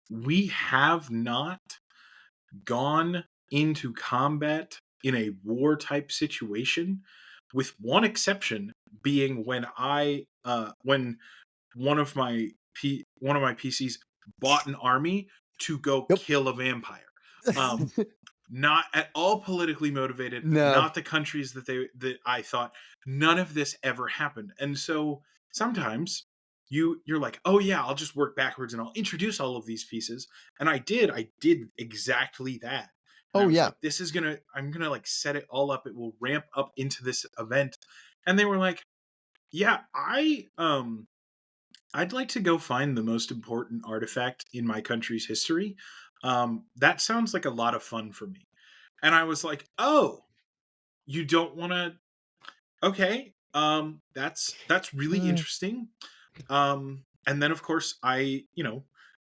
We have not gone into combat in a war type situation, with one exception being when one of my PCs bought an army to go Yep. kill a vampire. Um, not at all politically motivated, No. not the countries that I thought. None of this ever happened. And so sometimes you're like, oh yeah, I'll just work backwards and I'll introduce all of these pieces. And I did exactly that. And I Oh was yeah. like, I'm gonna like set it all up. It will ramp up into this event. And they were like, yeah, I'd like to go find the most important artifact in my country's history. That sounds like a lot of fun for me. And I was like, oh, you don't want to? Okay. That's really interesting. And then of course I,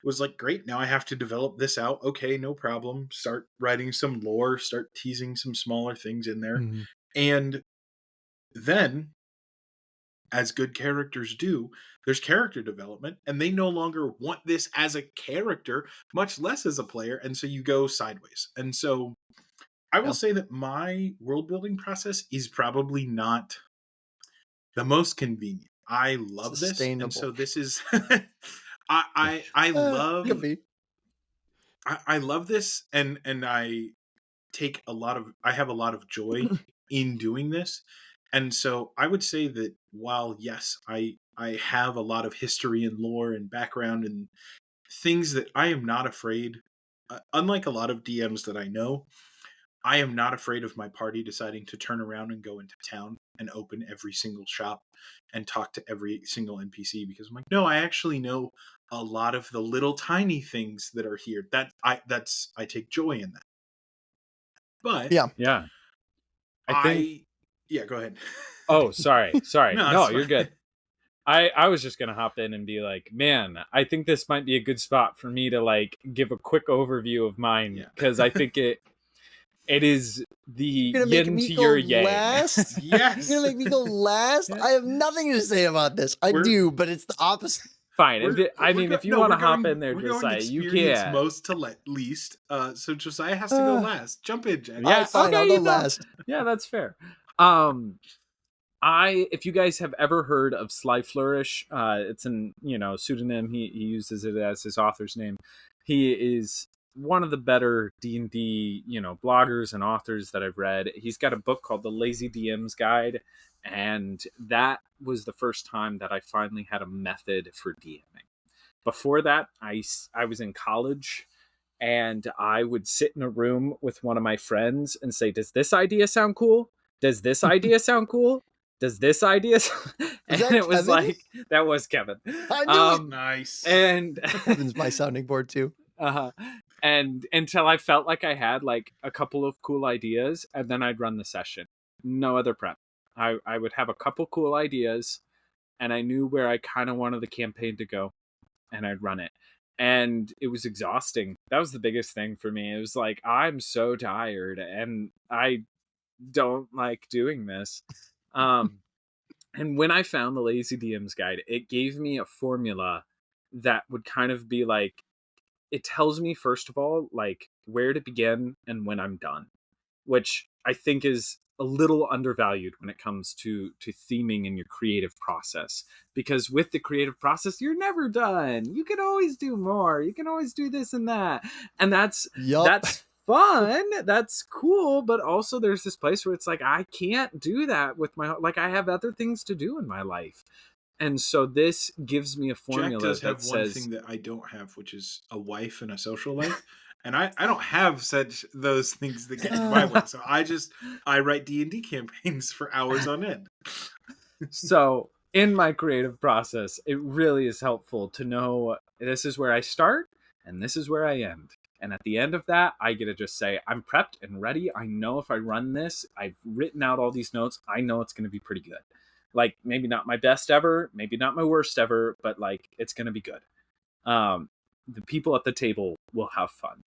was like, great, now I have to develop this out. Okay, no problem. Start writing some lore, start teasing some smaller things in there. Mhm. And then, as good characters do, there's character development, and they no longer want this as a character, much less as a player, and so you go sideways. And so I will Yeah. say that my world building process is probably not the most convenient. I love this, and Sustainable. so this is I Could love be. I love this, and I have a lot of joy in doing this. And so I would say that while yes, I have a lot of history and lore and background and things that I am not afraid, unlike a lot of DMs that I know, I am not afraid of my party deciding to turn around and go into town and open every single shop and talk to every single NPC, because I'm like, no, I actually know a lot of the little tiny things that are here. I take joy in that. But Yeah. Yeah. I think I yeah, go ahead. oh, sorry. No, No, it's you're fine. good. I was just gonna hop in and be like, man, I think this might be a good spot for me to like give a quick overview of mine, Yeah. because I think it is the You're gonna make yin me to go your yang. last? Yes. You're gonna make me go last? I have nothing to say about this. I We're- do, but it's the opposite. Fine. I mean, if you want to hop in there, we're going Josiah, you experience can. most to least. So Josiah has to go last. Jump in, Jack. All Yeah, right, fine. okay, I'll go you know. last. Yeah, that's fair. If you guys have ever heard of Sly Flourish, it's an pseudonym. He uses it as his author's name. He is one of the better D&D bloggers and authors that I've read. He's got a book called The Lazy DM's Guide, and that was the first time that I finally had a method for DMing. Before that, I was in college, and I would sit in a room with one of my friends and say, does this idea sound cool? Does this idea sound cool? Does this idea and that it was Kevin? like, that was Kevin. I knew it. Nice. And Kevin's my sounding board too. and until I felt like I had like a couple of cool ideas, and then I'd run the session. No other prep. I would have a couple cool ideas, and I knew where I kind of wanted the campaign to go, and I'd run it. And it was exhausting. That was the biggest thing for me. It was like, I'm so tired and I don't like doing this. And when I found the Lazy DM's Guide, it gave me a formula that would kind of be like, it tells me, first of all, like where to begin and when I'm done, which I think is a little undervalued when it comes to theming in your creative process. Because with the creative process, you're never done. You can always do more. You can always do this and that. And that's fun. That's cool. But also there's this place where it's like, I can't do that with like I have other things to do in my life. And so this gives me a formula Jack does have that one says, thing that I don't have, which is a wife and a social life. And I don't have such those things that get in my way. So I write D&D campaigns for hours on end. So in my creative process, it really is helpful to know this is where I start and this is where I end. And at the end of that, I get to just say, I'm prepped and ready. I know if I run this, I've written out all these notes. I know it's going to be pretty good. Like maybe not my best ever, maybe not my worst ever, but like it's going to be good. The people at the table will have fun,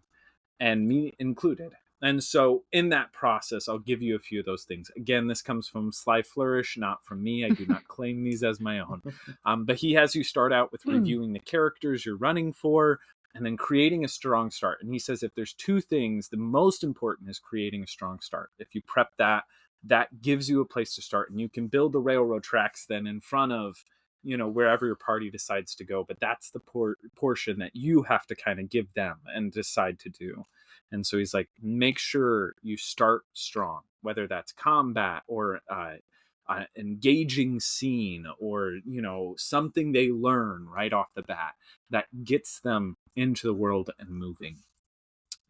and me included. And so in that process, I'll give you a few of those things. Again, this comes from Sly Flourish, not from me. I do not claim these as my own. But he has you start out with reviewing the characters you're running for, and then creating a strong start. And he says if there's two things, the most important is creating a strong start. If you prep that, that gives you a place to start, and you can build the railroad tracks then in front of wherever your party decides to go. But that's the portion that you have to kind of give them and decide to do. And so he's like, make sure you start strong, whether that's combat or engaging scene or something they learn right off the bat that gets them into the world and moving.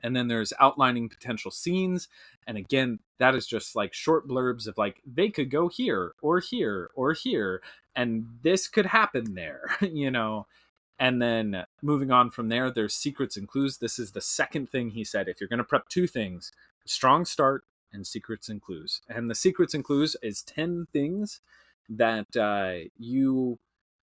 And then there's outlining potential scenes. And again, that is just like short blurbs of like, they could go here or here or here, and this could happen there, And then moving on from there, there's secrets and clues. This is the second thing he said. If you're going to prep two things, strong start and secrets and clues. And the secrets and clues is 10 things that you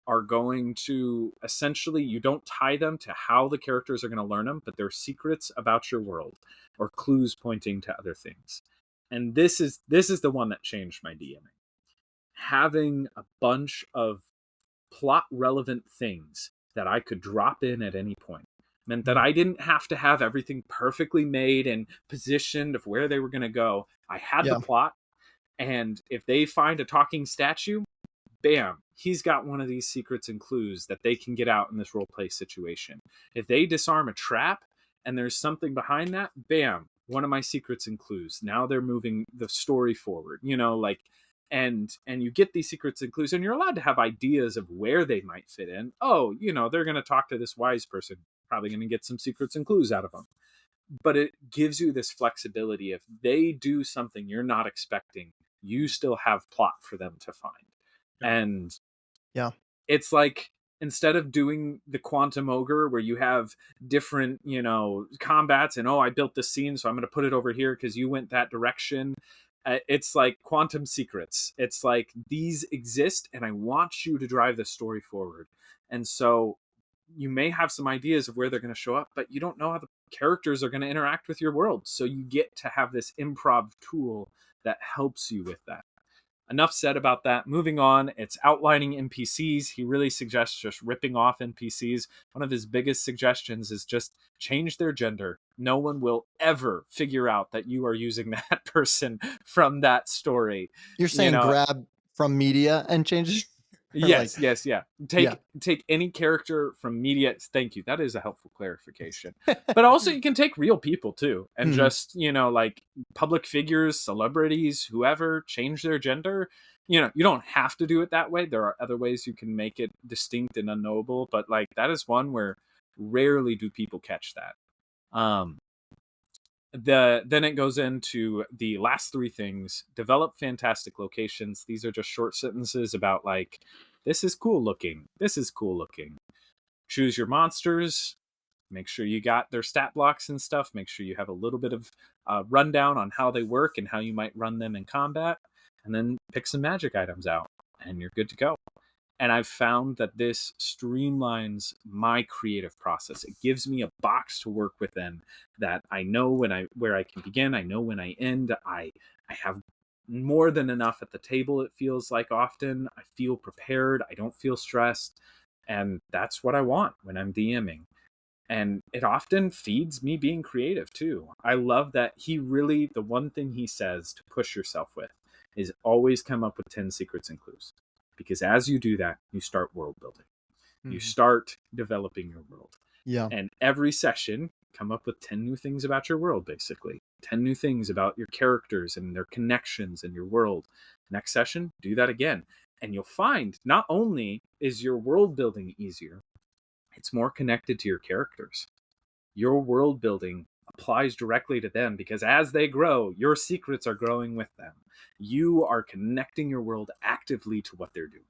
are going to essentially, you don't tie them to how the characters are going to learn them, but they're secrets about your world or clues pointing to other things. And this is the one that changed my DMing. Having a bunch of plot relevant things that I could drop in at any point meant that I didn't have to have everything perfectly made and positioned of where they were going to go. I had the plot, and if they find a talking statue, bam, he's got one of these secrets and clues that they can get out in this role play situation. If they disarm a trap and there's something behind that, bam, one of my secrets and clues. Now they're moving the story forward, like, and you get these secrets and clues, and you're allowed to have ideas of where they might fit in. Oh, they're going to talk to this wise person, probably going to get some secrets and clues out of them. But it gives you this flexibility. If they do something you're not expecting, you still have plot for them to find. And it's like, instead of doing the quantum ogre where you have different, combats and, I built this scene, so I'm going to put it over here because you went that direction. It's like quantum secrets. It's like, these exist and I want you to drive the story forward. And so you may have some ideas of where they're going to show up, but you don't know how the characters are going to interact with your world. So you get to have this improv tool that helps you with that. Enough said about that. Moving on, it's outlining NPCs. He really suggests just ripping off NPCs. One of his biggest suggestions is just change their gender. No one will ever figure out that you are using that person from that story. You're saying grab from media and change it? Yes. Take any character from media. Thank you. That is a helpful clarification. But also, you can take real people too, and just like public figures, celebrities, whoever, change their gender. You don't have to do it that way. There are other ways you can make it distinct and unknowable. But like, that is one where rarely do people catch that. Then it goes into the last three things. Develop fantastic locations. These are just short sentences about like, this is cool looking. This is cool looking. Choose your monsters. Make sure you got their stat blocks and stuff. Make sure you have a little bit of rundown on how they work and how you might run them in combat. And then pick some magic items out and you're good to go. And I've found that this streamlines my creative process. It gives me a box to work within that I know where I can begin. I know when I end. I have more than enough at the table, it feels like often. I feel prepared. I don't feel stressed. And that's what I want when I'm DMing. And it often feeds me being creative too. I love that the one thing he says to push yourself with is always come up with 10 secrets and clues. Because as you do that, you start world building. You start developing your world. Yeah. And every session, come up with 10 new things about your world, basically. 10 new things about your characters and their connections in your world. Next session, do that again. And you'll find not only is your world building easier, it's more connected to your characters. Your world building applies directly to them because as they grow, your secrets are growing with them. You are connecting your world actively to what they're doing.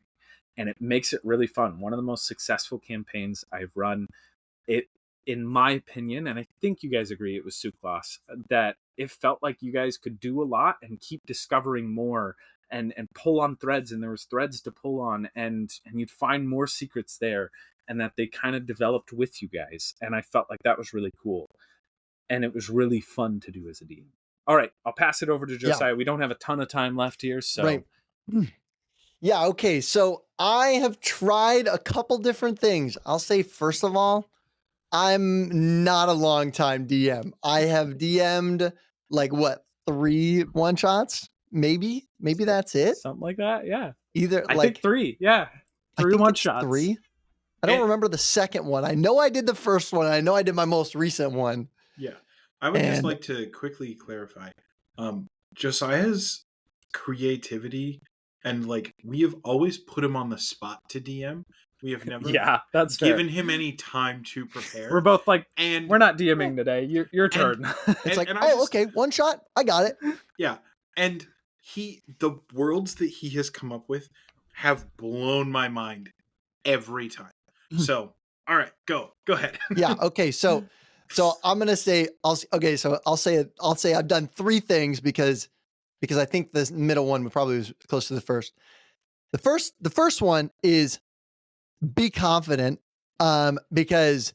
And it makes it really fun. One of the most successful campaigns I've run, it, in my opinion, and I think you guys agree, it was Suklas, that it felt like you guys could do a lot and keep discovering more and pull on threads, and there was threads to pull on, and you'd find more secrets there, and that they kind of developed with you guys. And I felt like that was really cool. And it was really fun to do as a DM. All right, I'll pass it over to Josiah. Yeah. We don't have a ton of time left here, so. Right. Yeah, okay. So I have tried a couple different things. I'll say, first of all, I'm not a long time DM. I have DM'd like 3 one-shots? Maybe that's it. Something like that, yeah. I think 3, yeah. 3 one-shots. 3? I don't remember the second one. I know I did the first one. I know I did my most recent one. Yeah. I would just like to quickly clarify. Josiah's creativity, and like, we have always put him on the spot to DM. We have never that's given fair. him any time to prepare. We're both like, and we're not DMing today. Your turn. It's like, okay, one shot. I got it. Yeah. And the worlds that he has come up with have blown my mind every time. So, all right, go ahead. Yeah. Okay. So I'm going to say, I'll say I've done 3 things because I think the middle one probably was close to the first. The first one is be confident, because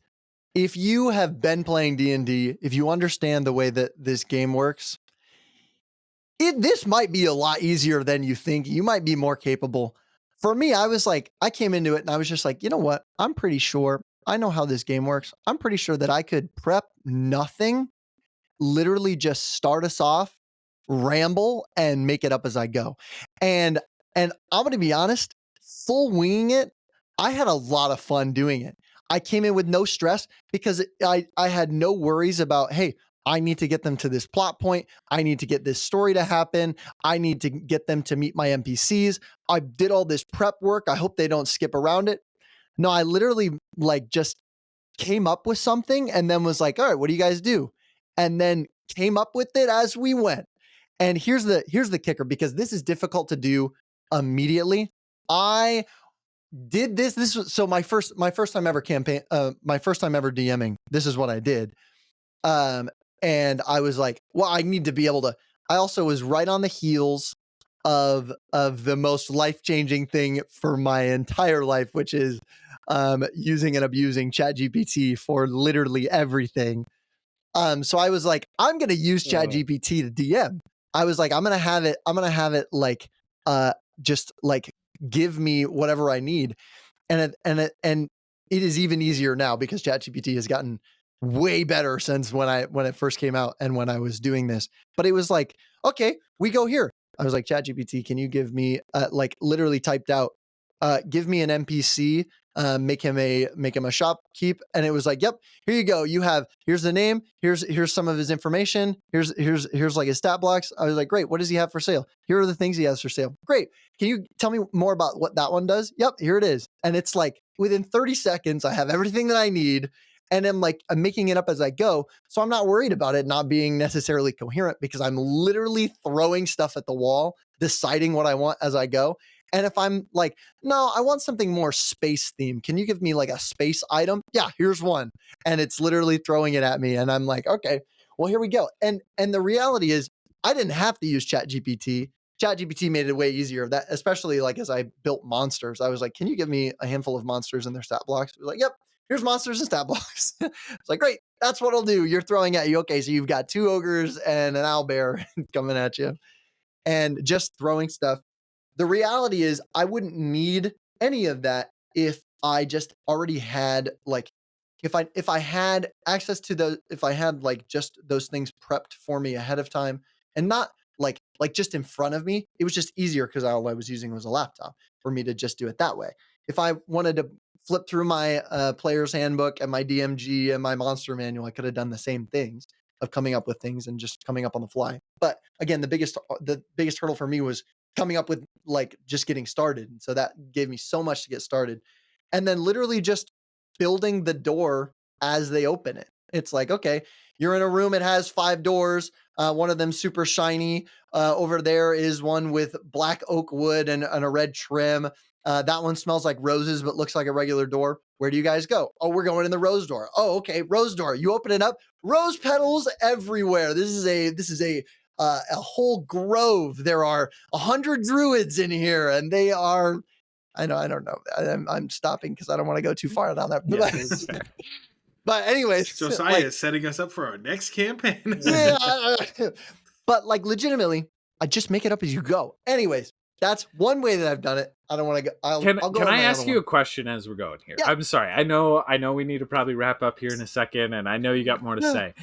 if you have been playing D&D, if you understand the way that this game works, this might be a lot easier than you think. You might be more capable. For me, I came into it and I was just like, you know what? I'm pretty sure I know how this game works. I'm pretty sure that I could prep nothing, literally just start us off, ramble, and make it up as I go. And I'm going to be honest, full winging it, I had a lot of fun doing it. I came in with no stress because I had no worries about, hey, I need to get them to this plot point. I need to get this story to happen. I need to get them to meet my NPCs. I did all this prep work. I hope they don't skip around it. No, I literally just came up with something and then was like, all right, what do you guys do? And then came up with it as we went. And here's the kicker, because this is difficult to do immediately. I did this. This was so my first time ever my first time ever DMing. This is what I did. And I was like, well, I need to be able to. I also was right on the heels of the most life-changing thing for my entire life, which is using and abusing ChatGPT for literally everything. So I was like, I'm going to use ChatGPT to DM. I was like, I'm going to have it like, just like give me whatever I need. And it is even easier now because ChatGPT has gotten way better since when it first came out and when I was doing this. But it was like, okay, we go here. I was like, ChatGPT, can you give me like literally typed out, give me an NPC, make him a shopkeep, and it was like, yep, here you go. Here's the name, here's some of his information, here's like his stat blocks. I was like, great, what does he have for sale? Here are the things he has for sale. Great. Can you tell me more about what that one does? Yep, here it is. And it's like within 30 seconds, I have everything that I need. And I'm making it up as I go. So I'm not worried about it not being necessarily coherent because I'm literally throwing stuff at the wall, deciding what I want as I go. And if I'm like, no, I want something more space themed. Can you give me like a space item? Yeah, here's one. And it's literally throwing it at me. And I'm like, okay, well, here we go. And the reality is I didn't have to use ChatGPT. ChatGPT made it way easier. That, especially like as I built monsters, I was like, can you give me a handful of monsters and their stat blocks? It was like, yep, here's monsters and stat blocks. It's like, great, that's what I'll do. You're throwing at you. Okay, so you've got 2 ogres and an owlbear coming at you. And just throwing stuff. The reality is I wouldn't need any of that if I just already had like, if I had access to those, if I had like just those things prepped for me ahead of time and not like just in front of me, it was just easier because all I was using was a laptop for me to just do it that way. If I wanted to flip through my player's handbook and my DMG and my monster manual, I could have done the same things of coming up with things and just coming up on the fly. But again, the biggest hurdle for me was coming up with like just getting started. And so that gave me so much to get started. And then literally just building the door as they open it. It's like, okay, you're in a room, it has 5 doors. One of them super shiny. Over there is one with black oak wood and a red trim. That one smells like roses, but looks like a regular door. Where do you guys go? Oh, we're going in the rose door. Oh, okay. Rose door. You open it up. Rose petals everywhere. This is a whole grove. There are 100 druids in here, and they are. I don't know. I'm stopping because I don't want to go too far down that. Yeah, but anyways, Josiah is setting us up for our next campaign. Yeah, but like legitimately, I just make it up as you go. Anyways, that's one way that I've done it. I don't want to go. I'll go can on I my ask other you one. a question as we're going here? Yeah. I'm sorry. I know we need to probably wrap up here in a second, and I know you got more to Yeah. say.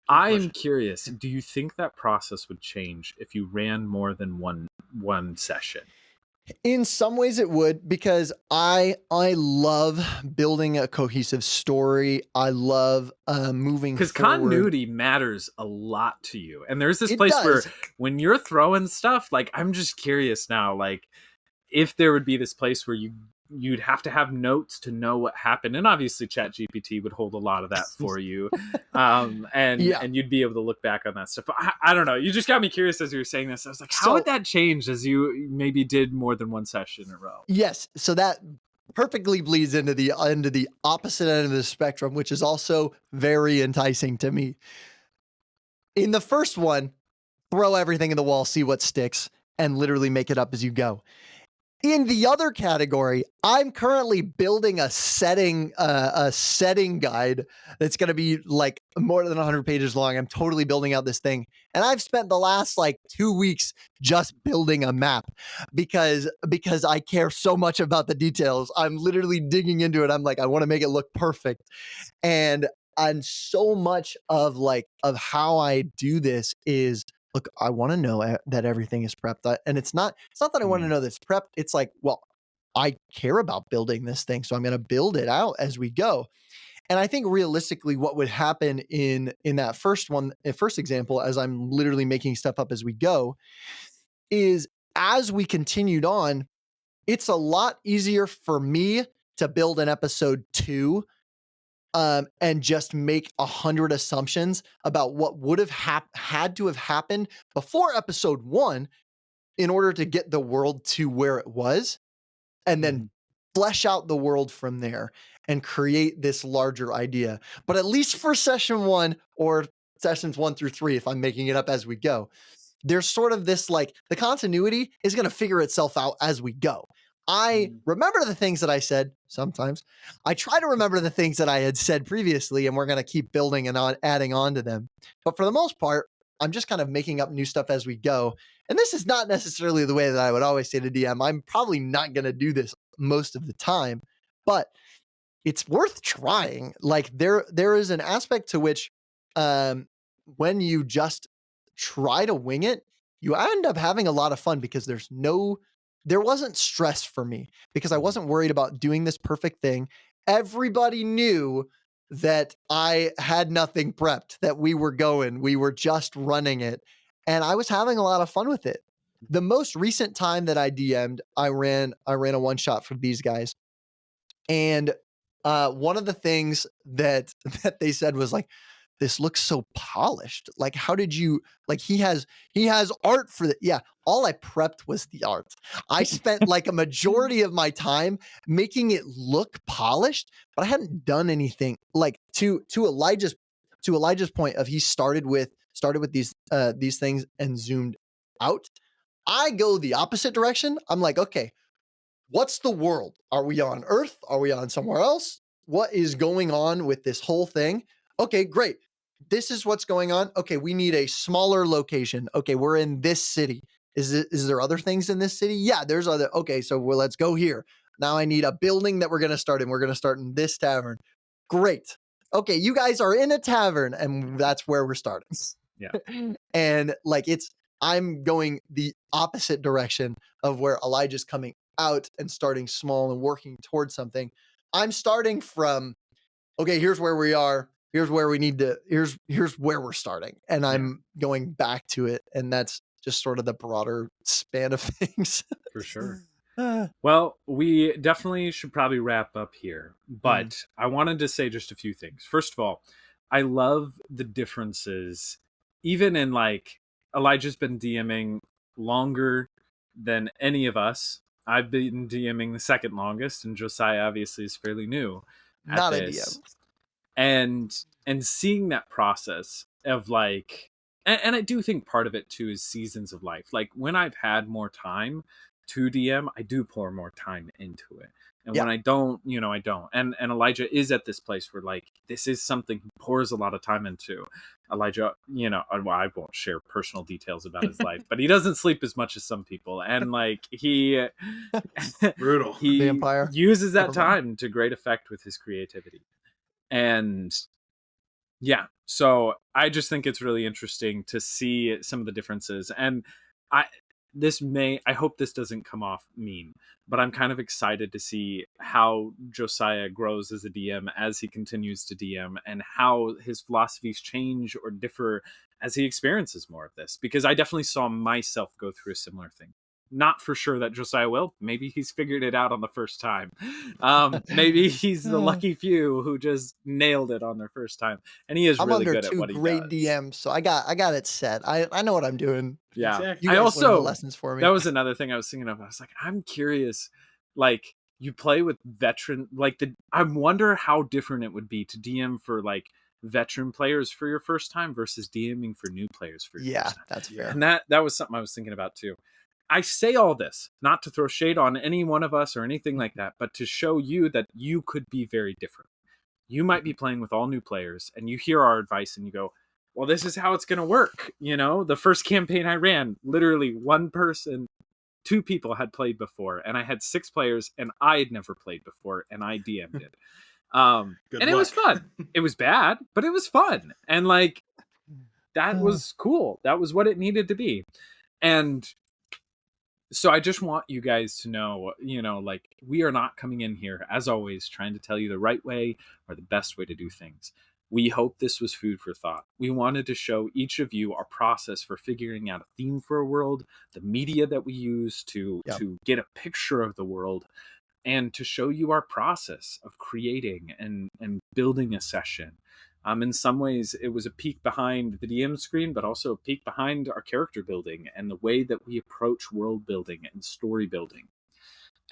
I'm curious. Do you think that process would change if you ran more than one session? In some ways it would, because I love building a cohesive story. I love moving because forward. continuity matters a lot to you. And there's this It place where does. when you're throwing stuff, like I'm just curious now, like if there would be this place where you'd have to have notes to know what happened, and obviously ChatGPT would hold a lot of that for you, and you'd be able to look back on that stuff. But I don't know. You just got me curious as you were saying this. I was like, how would that change as you maybe did more than one session in a row? Yes, so that perfectly bleeds into the opposite end of the spectrum, which is also very enticing to me. In the first one, throw everything in the wall, see what sticks, and literally make it up as you go. In the other category, I'm currently building a setting guide that's going to be like more than 100 pages long. I'm totally building out this thing, and I've spent the last like 2 weeks just building a map because I care so much about the details. I'm literally digging into it. I'm like, I want to make it look perfect, and so much of how I do this is, look, I want to know that everything is prepped. And it's not that I want to know that it's prepped. It's like, well, I care about building this thing, so I'm going to build it out as we go. And I think realistically what would happen in that first example, as I'm literally making stuff up as we go, is as we continued on, it's a lot easier for me to build an episode 2 and just make 100 assumptions about what would have had to have happened before episode 1 in order to get the world to where it was, and then flesh out the world from there and create this larger idea. But at least for session 1 or sessions 1 through 3, if I'm making it up as we go, there's sort of this, like, the continuity is going to figure itself out as we go. I remember the things that I said sometimes. I try to remember the things that I had said previously, and we're going to keep building and adding on to them. But for the most part, I'm just kind of making up new stuff as we go. And this is not necessarily the way that I would always say to DM. I'm probably not going to do this most of the time, but it's worth trying. Like, there is an aspect to which when you just try to wing it, you end up having a lot of fun because there wasn't stress for me because I wasn't worried about doing this perfect thing. Everybody knew that I had nothing prepped, that we were just running it, and I was having a lot of fun with it. The most recent time that I DM'd, I ran a one shot for these guys, and one of the things that they said was like, this looks so polished. Like, how did you, like, he has art for the, yeah, all I prepped was the art. I spent like a majority of my time making it look polished, but I hadn't done anything. Like, to Elijah's point of, he started with these things and zoomed out. I go the opposite direction. I'm like, okay, what's the world? Are we on Earth? Are we on somewhere else? What is going on with this whole thing? Okay, great. This is what's going on. Okay, we need a smaller location. Okay, we're in this city. Is there other things in this city? Yeah, there's other. Okay, so let's go here. Now I need a building that we're going to start in. We're going to start in this tavern. Great. Okay, you guys are in a tavern, and that's where we're starting. Yeah. And like, I'm going the opposite direction of where Elijah's coming out and starting small and working towards something. I'm starting from, okay, here's where we are. Here's where we need to, here's where we're starting. And I'm going back to it. And that's just sort of the broader span of things. For sure. Well, we definitely should probably wrap up here, but I wanted to say just a few things. First of all, I love the differences, even in, like, Elijah's been DMing longer than any of us. I've been DMing the second longest, and Josiah obviously is fairly new at Not this. a DM. And seeing that process of, like, and I do think part of it too is seasons of life. Like, when I've had more time to DM, I do pour more time into it. And when I don't, I don't. And Elijah is at this place where, like, this is something he pours a lot of time into. Elijah, well, I won't share personal details about his life, but he doesn't sleep as much as some people. And, like, he brutal. He Vampire. uses that time to great effect with his creativity. And yeah, so I just think it's really interesting to see some of the differences. And I hope this doesn't come off mean, but I'm kind of excited to see how Josiah grows as a DM as he continues to DM, and how his philosophies change or differ as he experiences more of this, because I definitely saw myself go through a similar thing. Not for sure that Josiah will. Maybe he's figured it out on the first time. Maybe he's the lucky few who just nailed it on their first time, and he is really good at what he does. I'm under 2 great DMs, so I got it set. I know what I'm doing. Yeah, exactly. You guys I also learned the lessons for me. That was another thing I was thinking of. I was like, I'm curious, like, you play with veteran, like, I wonder how different it would be to DM for, like, veteran players for your first time versus DMing for new players for your first time. That's fair. And that was something I was thinking about too. I say all this not to throw shade on any one of us or anything like that, but to show you that you could be very different. You might be playing with all new players and you hear our advice and you go, well, this is how it's going to work. The first campaign I ran, literally one person, two people had played before, and I had 6 players and I had never played before, and I DM'd it. It was fun. It was bad, but it was fun. And like, that was cool. That was what it needed to be. And so I just want you guys to know, like, we are not coming in here, as always, trying to tell you the right way or the best way to do things. We hope this was food for thought. We wanted to show each of you our process for figuring out a theme for a world, the media that we use to get a picture of the world, and to show you our process of creating and building a session. In some ways, it was a peek behind the DM screen, but also a peek behind our character building and the way that we approach world building and story building.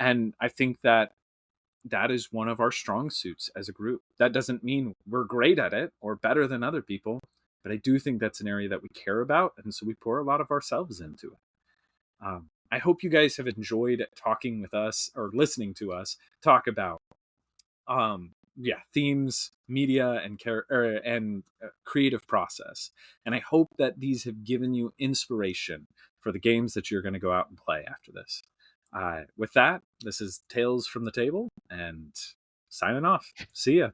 And I think that is one of our strong suits as a group. That doesn't mean we're great at it or better than other people, but I do think that's an area that we care about, and so we pour a lot of ourselves into it. I hope you guys have enjoyed talking with us or listening to us talk about themes, media, and creative process. And I hope that these have given you inspiration for the games that you're going to go out and play after this. With that, this is Tales from the Table, and signing off. See ya.